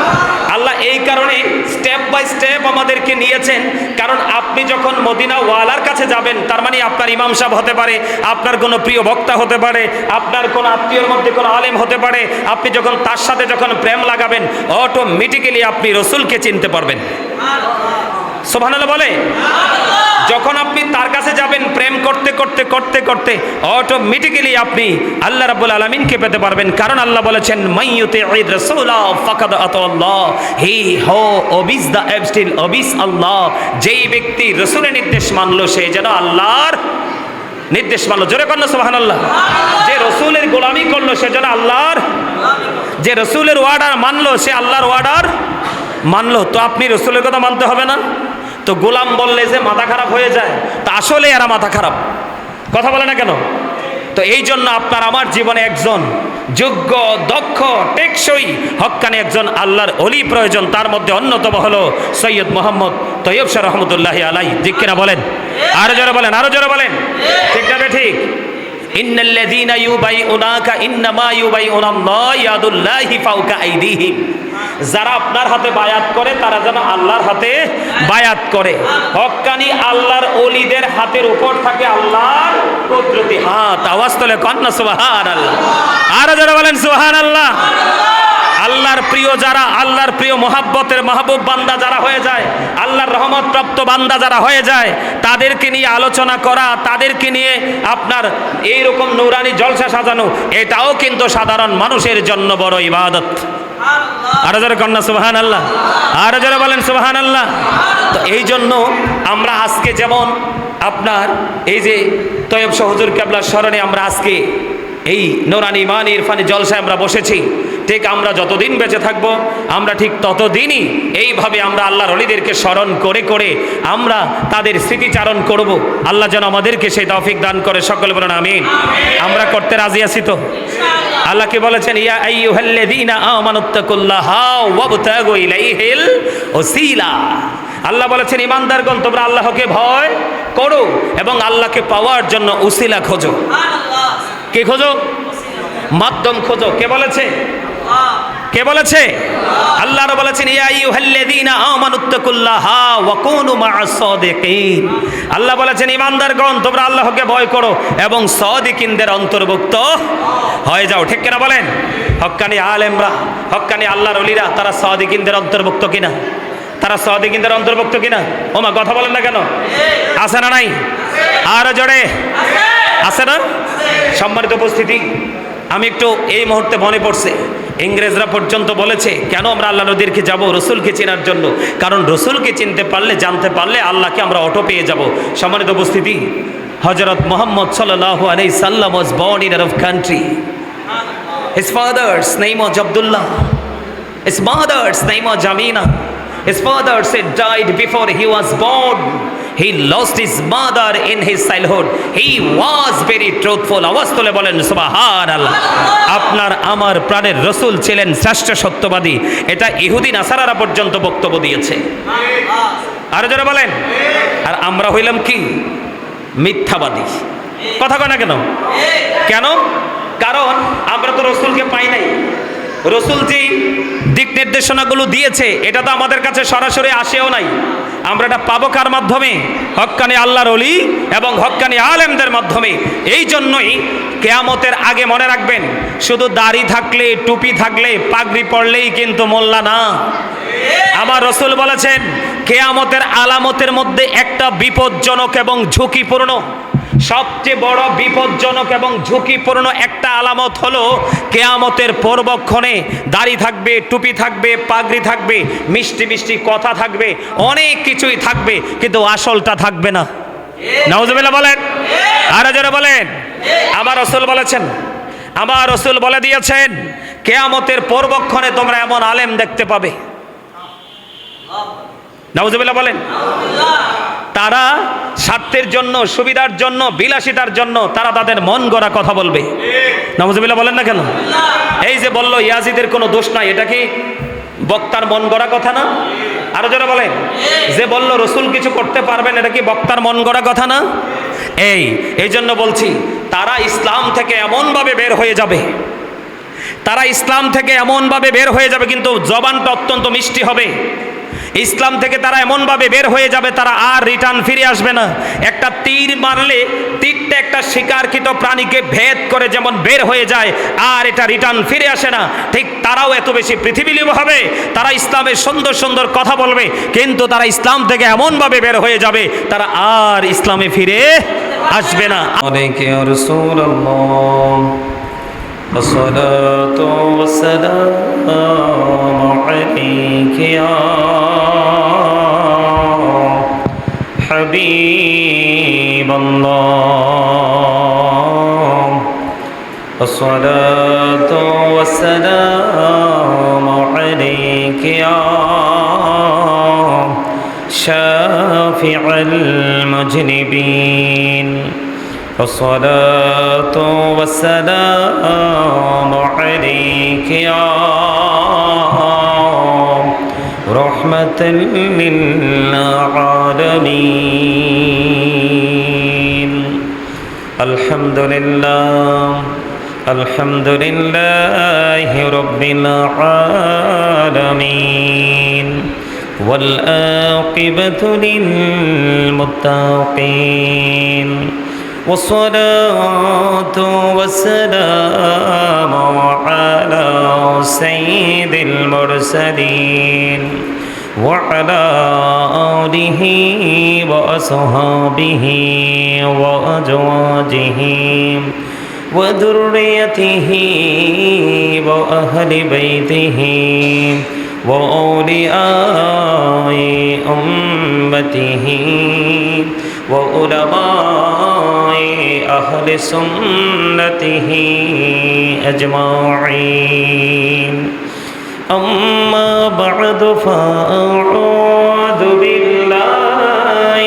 আল্লাহ এই কারণে স্টেপ বাই স্টেপ আমাদেরকে নিয়েছেন, কারণ আপনি যখন মদিনা ওয়ালার কাছে যাবেন, তার মানে আপনার ইমাম সাহেব হতে পারে, আপনার কোনো প্রিয় বক্তা হতে পারে, আপনার কোনো আত্মীয়র মধ্যে কোনো আলেম হতে পারে। আপনি যখন তার সাথে যখন প্রেম লাগাবেন, অটোমেটিক্যালি আপনি রসুলকে চিনতে পারবেন। সুবহানাল্লাহ বলে। যখন আপনি তার কাছে যাবেন, প্রেম করতে করতে করতে করতে অটোমেটিক্যালি আপনি আল্লাহ রাব্বুল আলামিনকে পেতে পারবেন। কারণ আল্লাহ বলেছেন মাইয়ুতি'ir রাসূলা ফাকাদ আতাল্লাহ, হি হো ওবিস দ্য এবস্টিল ওবিস আল্লাহ। যেই ব্যক্তি রাসূলের নির্দেশ মানলো, সে যেন আল্লাহর নির্দেশ মানলো। জোরে কন্না সুবহানাল্লাহ। যে রাসূলের গোলামি করলো, সে যেন আল্লাহর, যে রাসূলের অর্ডার মানলো, সে আল্লাহর অর্ডার মানলো। তো আপনি রাসূলের কথা মানতে হবে না? তো গোলাম বললে যে মাথা খারাপ হয়ে যায়, তা আসলে এরা মাথা খারাপ, কথা বলে না কেন? তো এই জন্য আপনার আমার জীবনে একজন যোগ্য, দক্ষ, টেকসই, হক্কানি একজন আল্লাহর ওলি প্রয়োজন। তার মধ্যে অন্যতম হলো সৈয়দ মোহাম্মদ তৈয়ব শাহ রহমতুল্লাহি আলাইহি। ঠিক কিনা বলেন? আরো জোরে বলেন, আরো জোরে বলেন। ঠিক না ঠিক? ইন্নাল্লাযীনা ইউবাইউনাকা ইন্নামা ইউবাইউনাল্লাহ ইয়াদুল্লাহি ফাওকা আইদিহিম। যারা আপনার হাতে বায়াত করে, তারা যেন আল্লাহর হাতে বায়াত করে। হক্কানি আল্লাহর ওলিদের হাতের উপর থাকে আল্লাহর কুদরতি হাত। আওয়াজ তোলে কন্না সুবহানাল্লাহ। আরো যারা বলেন সুবহানাল্লাহ। আল্লাহর প্রিয় যারা, আল্লাহর প্রিয় মহাব্বতের মাহবুব বান্দা যারা হয়ে যায়, আল্লাহর রহমত প্রাপ্ত বান্দা যারা হয়ে যায়, তাদেরকে নিয়ে আলোচনা করা, তাদেরকে নিয়ে আপনার এইরকম নূরানি জলসা সাজানো, এটাও কিন্তু সাধারণ মানুষের জন্য বড় ইবাদত। আরো যারা কন্যা সুবহানাল্লাহ, আরো যারা বলেন সুবহানাল্লাহ। তো এই জন্য আমরা আজকে যেমন আপনার এই যে তয়েব শাহ হুজুর কেবলার স্মরণে আমরা আজকে এই নূরানি ইমানি ইরফানি জলসায় আমরা বসেছি, ঠিক আমরা যতদিন বেঁচে থাকবো, আমরা ঠিক ততদিনই এইভাবে আমরা আল্লাহর ওলিদেরকে স্মরণ করে করে আমরা তাদের স্মৃতিচারণ করব। আল্লাহ যেন আমাদেরকে সেই তৌফিক দান করে। সকলে বলেন আমিন। আমরা করতে রাজি আছি তো? আল্লাহ কি বলেছেন? ইয়া আইয়ুহাল্লাযীনা আমানুত্তাকুল্লাহা ওয়াবতাগু ইলাইহিল ওসিলা। আল্লাহ বলেছেন ঈমানদারগণ, তোমরা আল্লাহকে ভয় করো এবং আল্লাহকে পাওয়ার জন্য উসিলা খোঁজো। কে খোঁজো? মাধ্যম খোঁজো। কে বলেছে? কে বলেছে? আল্লাহ বলেছেন ইয়া আইয়ুহাল্লাযীনা আমানুত্তাকুল্লাহা ওয়া কুনু মা'আস সাদিকিন। আল্লাহ বলেছেন ঈমানদারগণ তোমরা আল্লাহকে ভয় করো এবং সাদিকিনদের অন্তর্ভুক্ত হয়ে যাও। ঠিক কিনা বলেন? হক্কানি আলেমরা, হক্কানি আল্লাহর ওলিরা তারা সাদিকিনদের অন্তর্ভুক্ত কিনা? তারা সাদিকিনদের অন্তর্ভুক্ত কিনা? ওমা কথা বলেন না কেন? আছে না নাই? আরো জোরে আছে না? সম্মানিত উপস্থিতি, আমি একটু এই মুহূর্তে মনে পড়ছে ইংরেজরা পর্যন্ত বলেছে কেন আমরা আল্লাহ নদীরকে যাব? রসুলকে চেনার জন্য। কারণ রসুলকে চিনতে পারলে, জানতে পারলে আল্লাহকে আমরা অটো পেয়ে যাব। সম্মানিত উপস্থিতি, হযরত মুহাম্মদ সাল্লাল্লাহু আলাইহি সাল্লাম was born in Arab country. His father's name was Abdullah. His mother's name was Jamina. His father said died before he was born. He lost his mother in his childhood. He was very truthful. আওয়াজ তুলে বলেন সুবহানাল্লাহ। আপনার আমার প্রাণের রসুল ছিলেন শ্রেষ্ঠ সত্যবাদী। এটা ইহুদি নাসারারা পর্যন্ত বক্তব্য দিয়েছে। আর যারা বলেন, আর আমরা হইলাম কি? মিথ্যাবাদী। কথা কয় না কেন? কেন? কারণ আমরা তো রসুলকে পাই নাই। রসুল যেই দিক নির্দেশনাগুলো দিয়েছে এটা তো আমাদের কাছে সরাসরি আসেও নাই। আমরা এটা পাবো কার মাধ্যমে? হক্কানি আল্লাহর ওলি এবং হক্কানি আলেমদের মাধ্যমে। এই জন্যই কিয়ামতের আগে মনে রাখবেন, শুধু দাড়ি থাকলে, টুপি থাকলে, পাগড়ি পরলেই কিন্তু মোল্লা না। আমার রসুল বলেছেন কিয়ামতের আলামতের মধ্যে একটা বিপজ্জনক এবং ঝুঁকিপূর্ণ, সবচেয়ে বড় বিপজ্জনক এবং ঝুঁকিপূর্ণ একটা আলামত হলো কিয়ামতের পূর্বক্ষণে দাড়ি থাকবে, টুপি থাকবে, পাগড়ি থাকবে, মিষ্টি মিষ্টি কথা থাকবে, অনেক কিছুই থাকবে, কিন্তু আসলটা থাকবে না। নাউজুবিল্লাহ বলেন, আর যারা বলেন। আমার রাসূল বলেছেন, আমার রাসূল বলে দিয়েছেন কিয়ামতের পূর্বক্ষণে তোমরা এমন আলেম দেখতে পাবে, নাউজুবিল্লাহ বলেন, তারা স্বার্থের জন্য, সুবিধার জন্য, বিলাসিতার জন্য তারা তাদের মন গড়া কথা বলবে। নাউজুবিল্লাহ বলেন না কেন? এই যে বললো ইয়াজিদের কোনো দোষ নাই, এটা কি বক্তার মন গড়া কথা না? আরো যারা বলেন, যে বললো রসুল কিছু করতে পারবেন, এটা কি বক্তার মন গড়া কথা না? এই জন্য বলছি, তারা ইসলাম থেকে এমনভাবে বের হয়ে যাবে, তারা ইসলাম থেকে এমনভাবে বের হয়ে যাবে, কিন্তু জবানটা অত্যন্ত মিষ্টি হবে। ইসলাম থেকে তারা এমনভাবে বের হয়ে যাবে, তারা আর রিটার্ন ফিরে আসবে না। একটা তীর মারলে তীরটা একটা শিকারকৃত প্রাণীকে ভেদ করে যেমন বের হয়ে যায়, আর এটা রিটার্ন ফিরে আসে না, ঠিক তারাও এত বেশি পৃথিবীলিভ হবে। তারা ইসলামের সুন্দর সুন্দর কথা বলবে, কিন্তু তারা ইসলাম থেকে এমনভাবে বের হয়ে যাবে, তারা আর ইসলামে ফিরে আসবে না। আলাইকা ইয়া রাসূলুল্লাহ আসসালাতু ওয়াসসালামু আলাইকা ইয়া হাবিবাল্লাহ আসসালাতু ওয়াসসালামু আলাইকা ইয়া শাফিউল মুজনিবিন الصلاة والسلام عليك يا رحمة للعالمين. الحمد لله الحمد لله رب العالمين والعاقبة للمتقين والصلاة والسلام على سيد المرسلين وعلى آله وأصحابه وأزواجه وذريته وأهل بيته وأولياء أمته وعلماء أهل سنته أجمعين. أما بعد فأعوذ بالله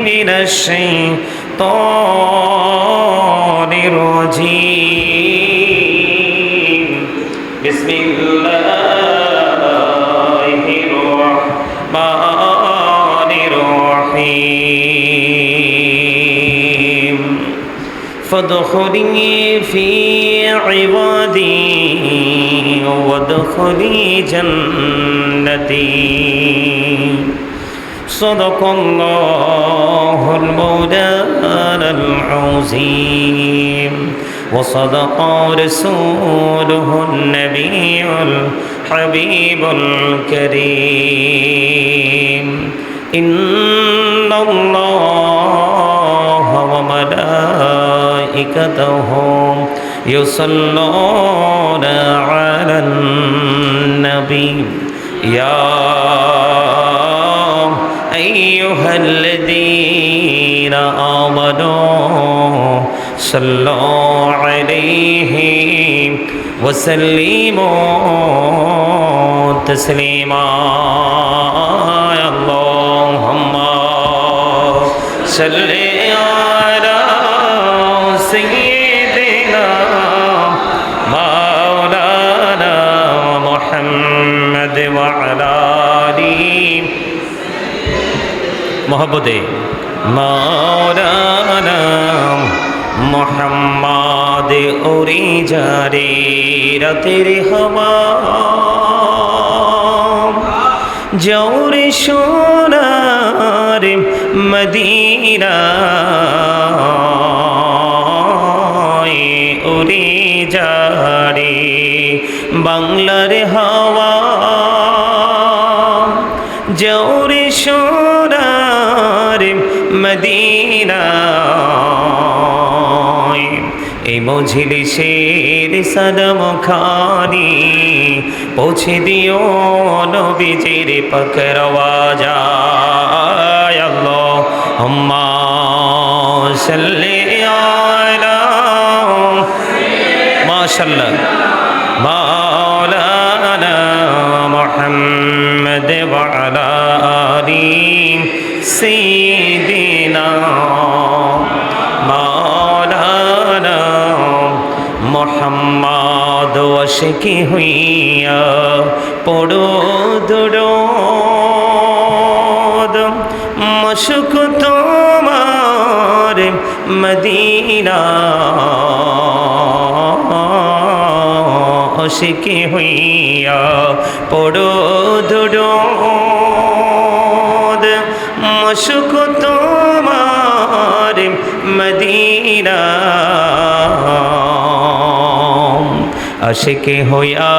من الشيطان الرجيم. بسم الله الرحمن الرحيم. فادخلي في عبادي وادخلي جنتي صدق الله المولانا العظيم وصدق رسوله النبي الحبيب الكريم إن الله وملائكته يصلون على النبي يا أيها الذين آمنوا صلوا عليه وسلموا تسليما اللهم صل على سيدنا مولانا محمد وعلى آله محبته مولانا محمد उड़ी जा रे रातेर हवा जौरे सोनार मदीना उड़ी जा रे बांगलार हवा जौरे सोनार मदीना এই মজলিসের সাদম খানি পৌঁছে দিও নবীজির পাকের আওয়াজ আল্লাহুম্মা সাল্লি আলা মাশাআল্লাহ মাওলানা মুহাম্মদ ওয়া আলা আলি সাইয়্যিদিনা মোহাম্মদ ওয়াশিকি হইয়া পড়ো দুরূদ মশক তোমার মদিনা ওয়াশিকি হইয়া পড়ো দুরূদ মশক তোমার মদিনা আশিকে হইয়া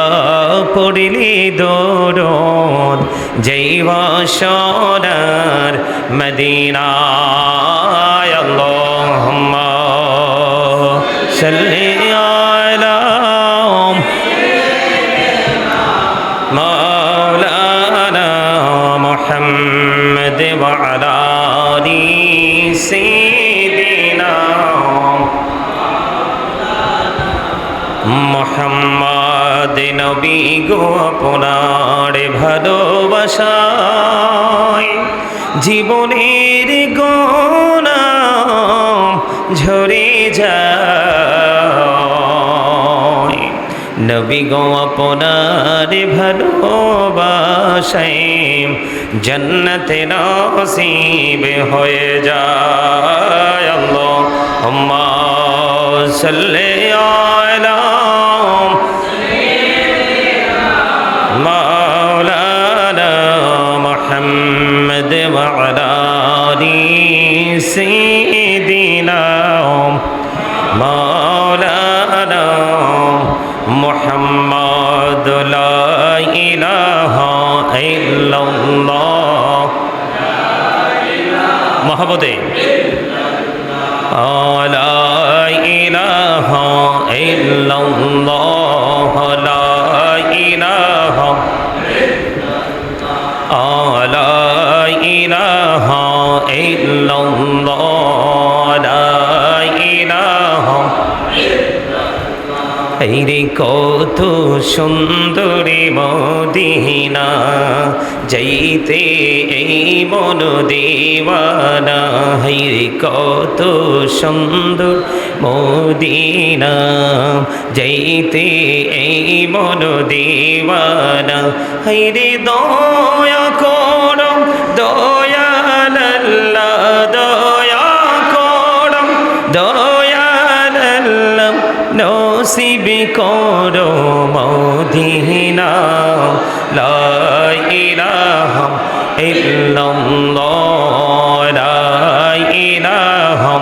পড়িলি দরুদ যাইবা সোনার মদিনায় আল্লাহুম্মা সাল্লি আলা মাওলানা মুহাম্মদ ওয়া আলা আলি সাইয়্যিদিনা মোহাম্মদ নবী গো আপনার ভালোবাসায় জীবনের গোনা ঝরে যায় নবী গো আপনার ভালোবাসায় জান্নাতে নসিব হয়ে যায় আল্লাহুম্মা সাল্লি আলা مولانا محمد وعلى آل سيدنا مولانا محمد لا إله إلا الله محبته لا إله إلا الله لا إله لا إله إلا الله لا إله রে কত সুন্দরী মদিনা যাইতে এই মন দেওয়ানা রে কত সুন্দর মদিনা যাইতে এই মন দেওয়ানা রে দয়া করো দয়াল আল্লাহ দয়া করো দয়াল আল্লাহ নসিব করো মদিনা লা ইলাহা ইল্লাল্লাহ লা ইলাহা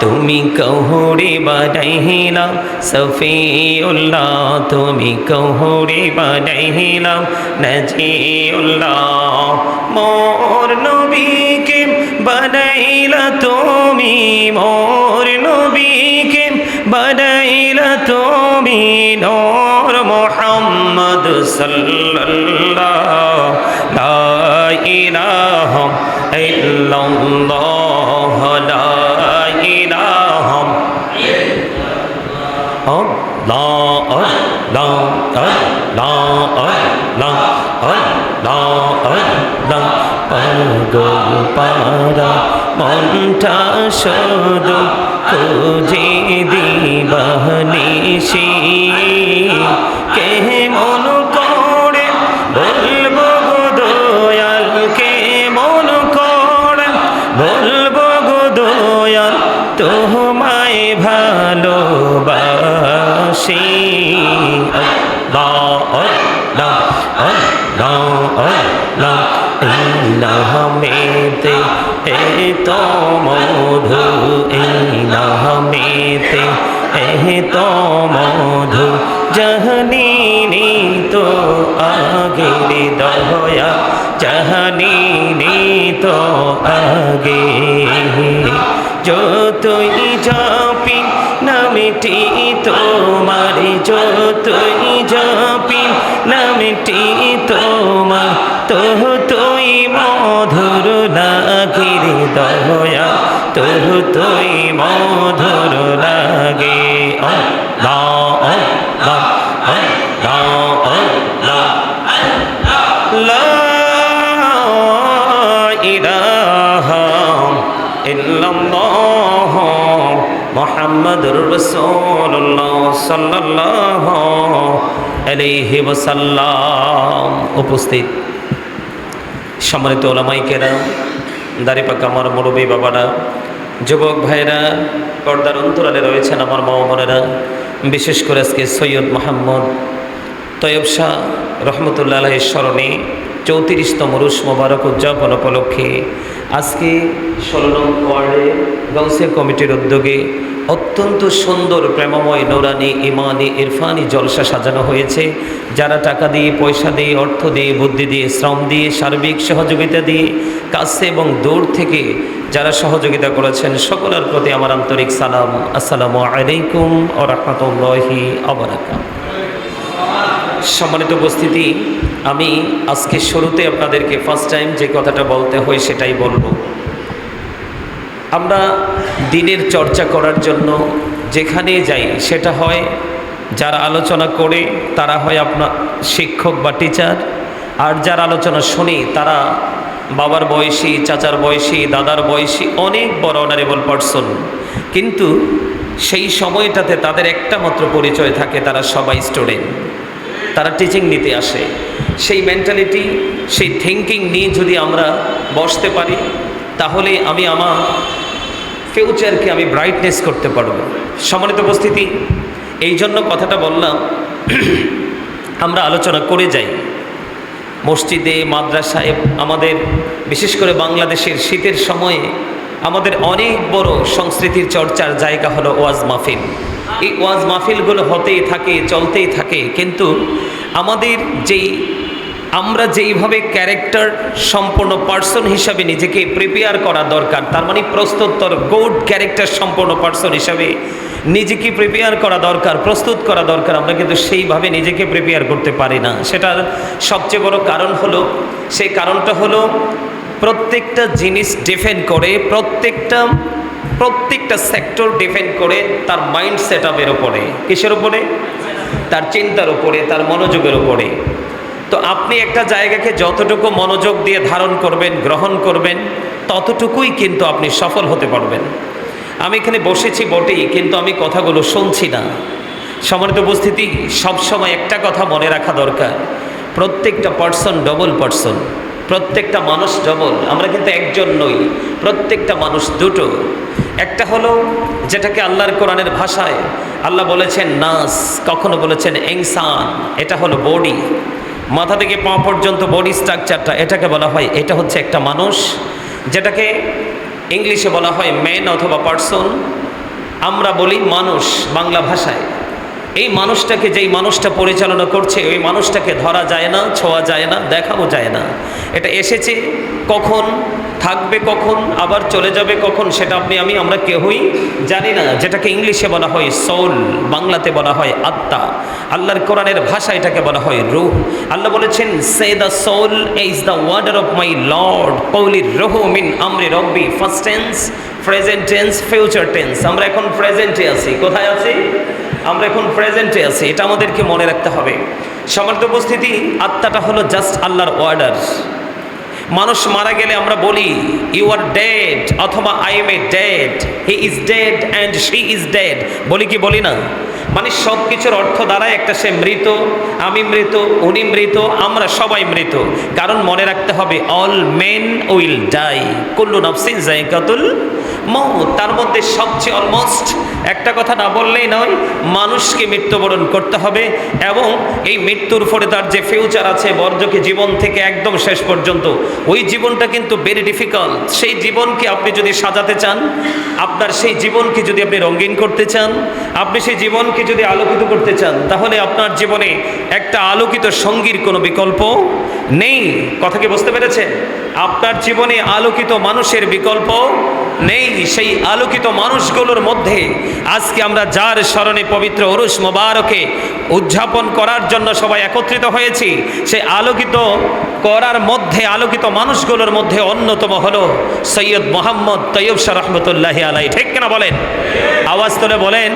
তুমি কহুরে বানাইলা সফিউল্লাহ তুমি কহুরে বানাইলা নজিউল্লাহ মোর নবীকে বানাইলা তুমি মোর নবীকে বানাইলা তুমি নূর মুহাম্মদ সাল্লাল্লাহ লা ইলাহা ইল্লাল্লাহ লা পাগল পারা মনটা শুধু খুঁজে দিবানিশি কে মন করে বলবো গো দয়াল কে মন করে বলবো গো দয়াল তোমায় ভালোবাসি নামেতে এ তো মধু নামেতে এ তো মধু জহনী তো আগে দয়া জহনী তো আগে যতই জপি নামটি তোমার যতই জপি নামটি তোমার তুই মধুর লাগে রে দয়া তুই মধুর লাগে লা ইলাহা ইল্লাল্লাহ মুহাম্মাদুর রাসূলুল্লাহ সাল্লাল্লাহু আলাইহি ওয়াসাল্লাম। উপস্থিত সম্মানিত ওলামায়ে কেরাম, দাড়ি পাকা আমার মুরব্বী বাবারা, যুবক ভাইরা, পর্দার অন্তরালে রয়েছেন আমার মা বোনেরা, বিশেষ করে আজকে সৈয়দ মোহাম্মদ তৈয়ব শাহ রহমতুল্লাহ আলাইহির স্মরণে 34তম রুশ মোবারক উদযাপন উপলক্ষে আজকে 16 নং ওয়ার্ডে গাউসিয়া কমিটির উদ্যোগে অত্যন্ত সুন্দর প্রেমময় নূরানি ইমানি ইরফানি জলসা সাজানো হয়েছে। যারা টাকা দিয়ে, পয়সা দিয়ে, অর্থ দিয়ে, বুদ্ধি দিয়ে, শ্রম দিয়ে, সার্বিক সহযোগিতা দিয়ে, কাছে এবং দূর থেকে যারা সহযোগিতা করেছেন সকলের প্রতি আমার আন্তরিক সালাম। আসসালামু আলাইকুম ওয়া রাহমাতুল্লাহি ওয়া বারাকাতুহু। সম্মানিত উপস্থিতি, আমি আজকে শুরুতে আপনাদেরকে ফার্স্ট টাইম যে কথাটা বলতে হয় সেটাই বলবো। আমরা দিনের চর্চা করার জন্য যেখানে যাই সেটা হয় যারা আলোচনা করে তারা হয় আপনার শিক্ষক বা টিচার, আর যারা আলোচনা শুনি তারা বাবার বয়সী, চাচার বয়সী, দাদার বয়সী অনেক বড় অনারেবল পার্সন। কিন্তু সেই সময়টাতে তাদের একটা মাত্র পরিচয় থাকে, তারা সবাই স্টুডেন্ট, তারা টিচিং নিতে আসে। সেই মেন্টালিটি, সেই থিঙ্কিং নিয়ে যদি আমরা বসতে পারি তাহলে আমি আমার ফিউচারকে আমি ব্রাইটনেস করতে পারবো। সম্মানিত উপস্থিতি, এই জন্য কথাটা বললাম। আমরা আলোচনা করে যাই মসজিদে, মাদ্রাসায়, আমাদের বিশেষ করে বাংলাদেশের শীতের সময়ে আমাদের অনেক বড় সংস্কৃতির চর্চার জায়গা হলো ওয়াজ মাহফিল। এই ওয়াজ মাহফিলগুলো হতেই থাকে, চলতেই থাকে। কিন্তু আমাদের আমরা যেইভাবে ক্যারেক্টার সম্পন্ন পার্সন হিসাবে নিজেকে প্রিপেয়ার করা দরকার, তার মানে প্রস্তুতর গুড ক্যারেক্টার সম্পন্ন পার্সন হিসাবে নিজেকে প্রিপেয়ার করা দরকার, প্রস্তুত করা দরকার, আমরা কিন্তু সেইভাবে নিজেকে প্রিপেয়ার করতে পারি না। সেটার সবচেয়ে বড় কারণ হলো, সেই কারণটা হলো প্রত্যেকটা জিনিস ডিপেন্ড করে, প্রত্যেকটা সেক্টর ডিপেন্ড করে তার মাইন্ড সেট আপের উপরে। কিসের উপরে? তার চিন্তার উপরে, তার মনোযোগের উপরে। তো আপনি একটা জায়গাকে যতটুকু মনোযোগ দিয়ে ধারণ করবেন, গ্রহণ করবেন, ততটুকুই কিন্তু আপনি সফল হতে পারবেন। আমি এখানে বসেছি বটেই, কিন্তু আমি কথাগুলো শুনছি না। সম্মানিত উপস্থিতি, সবসময় একটা কথা মনে রাখা দরকার, প্রত্যেকটা পার্সন ডবল পার্সন, প্রত্যেকটা মানুষ ডবল। আমরা কিন্তু একজন নই, প্রত্যেকটা মানুষ দুটো। একটা হলো যেটাকে আল্লাহর কোরআনের ভাষায় আল্লাহ বলেছেন নাস, কখনো বলেছেন ইনসান। এটা হলো বডি, মাথা থেকে পা পর্যন্ত বডি স্ট্রাকচারটা, এটাকে বলা হয় এটা হচ্ছে একটা মানুষ, যেটাকে ইংলিশে বলা হয় ম্যান অথবা পার্সন। আমরা বলি মানুষ বাংলা ভাষায়। এই মানুষটাকে যেই মানুষটা পরিচালনা করছে ওই মানুষটাকে ধরা যায় না, ছোঁয়া যায় না, দেখাও যায় না। এটা এসেছে কখন, থাকবে কখন, আবার চলে যাবে কখন, সেটা আমরা কেউই জানি না। যেটাকে ইংলিশে বলা হয় সোল, বাংলাতে বলা হয় আত্মা, আল্লাহর কোরআনের ভাষা এটাকে বলা হয় রূহ। আল্লাহ বলেছেন say the soul is the order of my lord কৌলি রুহু মিন আমরি রব্বি। First tense, present tense, future tense. আমরা এখন প্রেজেন্টে আছি। কোথায় আছি? আমরা এখন প্রেজেন্টে আছি। এটা আমাদেরকে মনে রাখতে হবে। সম্মানিত উপস্থিতি, আত্মাটা হলো জাস্ট আল্লাহর অর্ডার। মানুষ মারা গেলে আমরা বলি ইউ আর ডেড অথবা I M a dead, he is dead and she is dead, বলি কি বলি না? মানে সব কিছুর অর্থ দাঁড়ায় একটা, সে মৃত, আমি মৃত, উনি মৃত, আমরা সবাই মৃত। কারণ মনে রাখতে হবে অল মেন উইল ডাই, কুল্লু নাফসিন যায়কাতুল মউত। তার মধ্যে সবচেয়ে অলমোস্ট একটা কথা না বললেই নয়, মানুষকে মৃত্যুবরণ করতে হবে। এবং এই মৃত্যুর পরে তার যে ফিউচার আছে, বর্জকে জীবন থেকে একদম শেষ পর্যন্ত, ওই জীবনটা কিন্তু ভেরি ডিফিকাল্ট। সেই জীবনকে আপনি যদি সাজাতে চান, আপনার সেই জীবনকে যদি আপনি রঙিন করতে চান, আপনি সেই জীবনকে যদি আলোকিত করতে চান, তাহলে আপনার জীবনে একটা আলোকিত সঙ্গীর কোনো বিকল্প নেই। কথা কি বুঝতে পেরেছেন? আপনার জীবনে আলোকিত মানুষের বিকল্প নেই। সেই আলোকিত মানুষগুলোর মধ্যে আজকে আমরা যার স্মরণে পবিত্র উরুস মোবারকে উদযাপন করার জন্য সবাই একত্রিত হয়েছি, সেই আলোকিত করার মধ্যে, আলোকিত মানুষগুলোর মধ্যে অন্যতম হলো সৈয়দ মোহাম্মদ তৈয়ব শাহ রহমতুল্লাহি আলাইহি। ঠিক কিনা বলেন? আওয়াজ তুলে বলেন।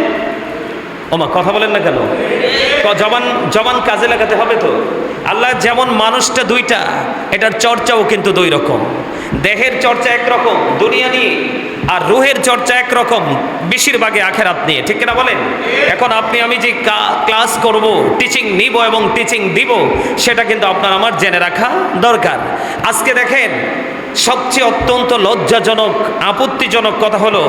ওমা কথা বলেন না কেন? জবান কাজে লাগাতে হবে তো। আল্লাহ যেমন মানুষটা দুইটা, এটার চর্চাও কিন্তু দুই রকম। দেহের চর্চা একরকম দুনিয়া নিয়ে, আর রুহের চর্চা একরকম বেশিরভাগে আখেরাত নিয়ে। ঠিক কিনা বলেন? এখন আমি যে ক্লাস করব, টিচিং নিব এবং টিচিং দিব, সেটা কিন্তু আপনার আমার জেনে রাখা দরকার। আজকে দেখেন, সবচেয়ে অত্যন্ত লজ্জাজনক, আপত্তিজনক কথা হলো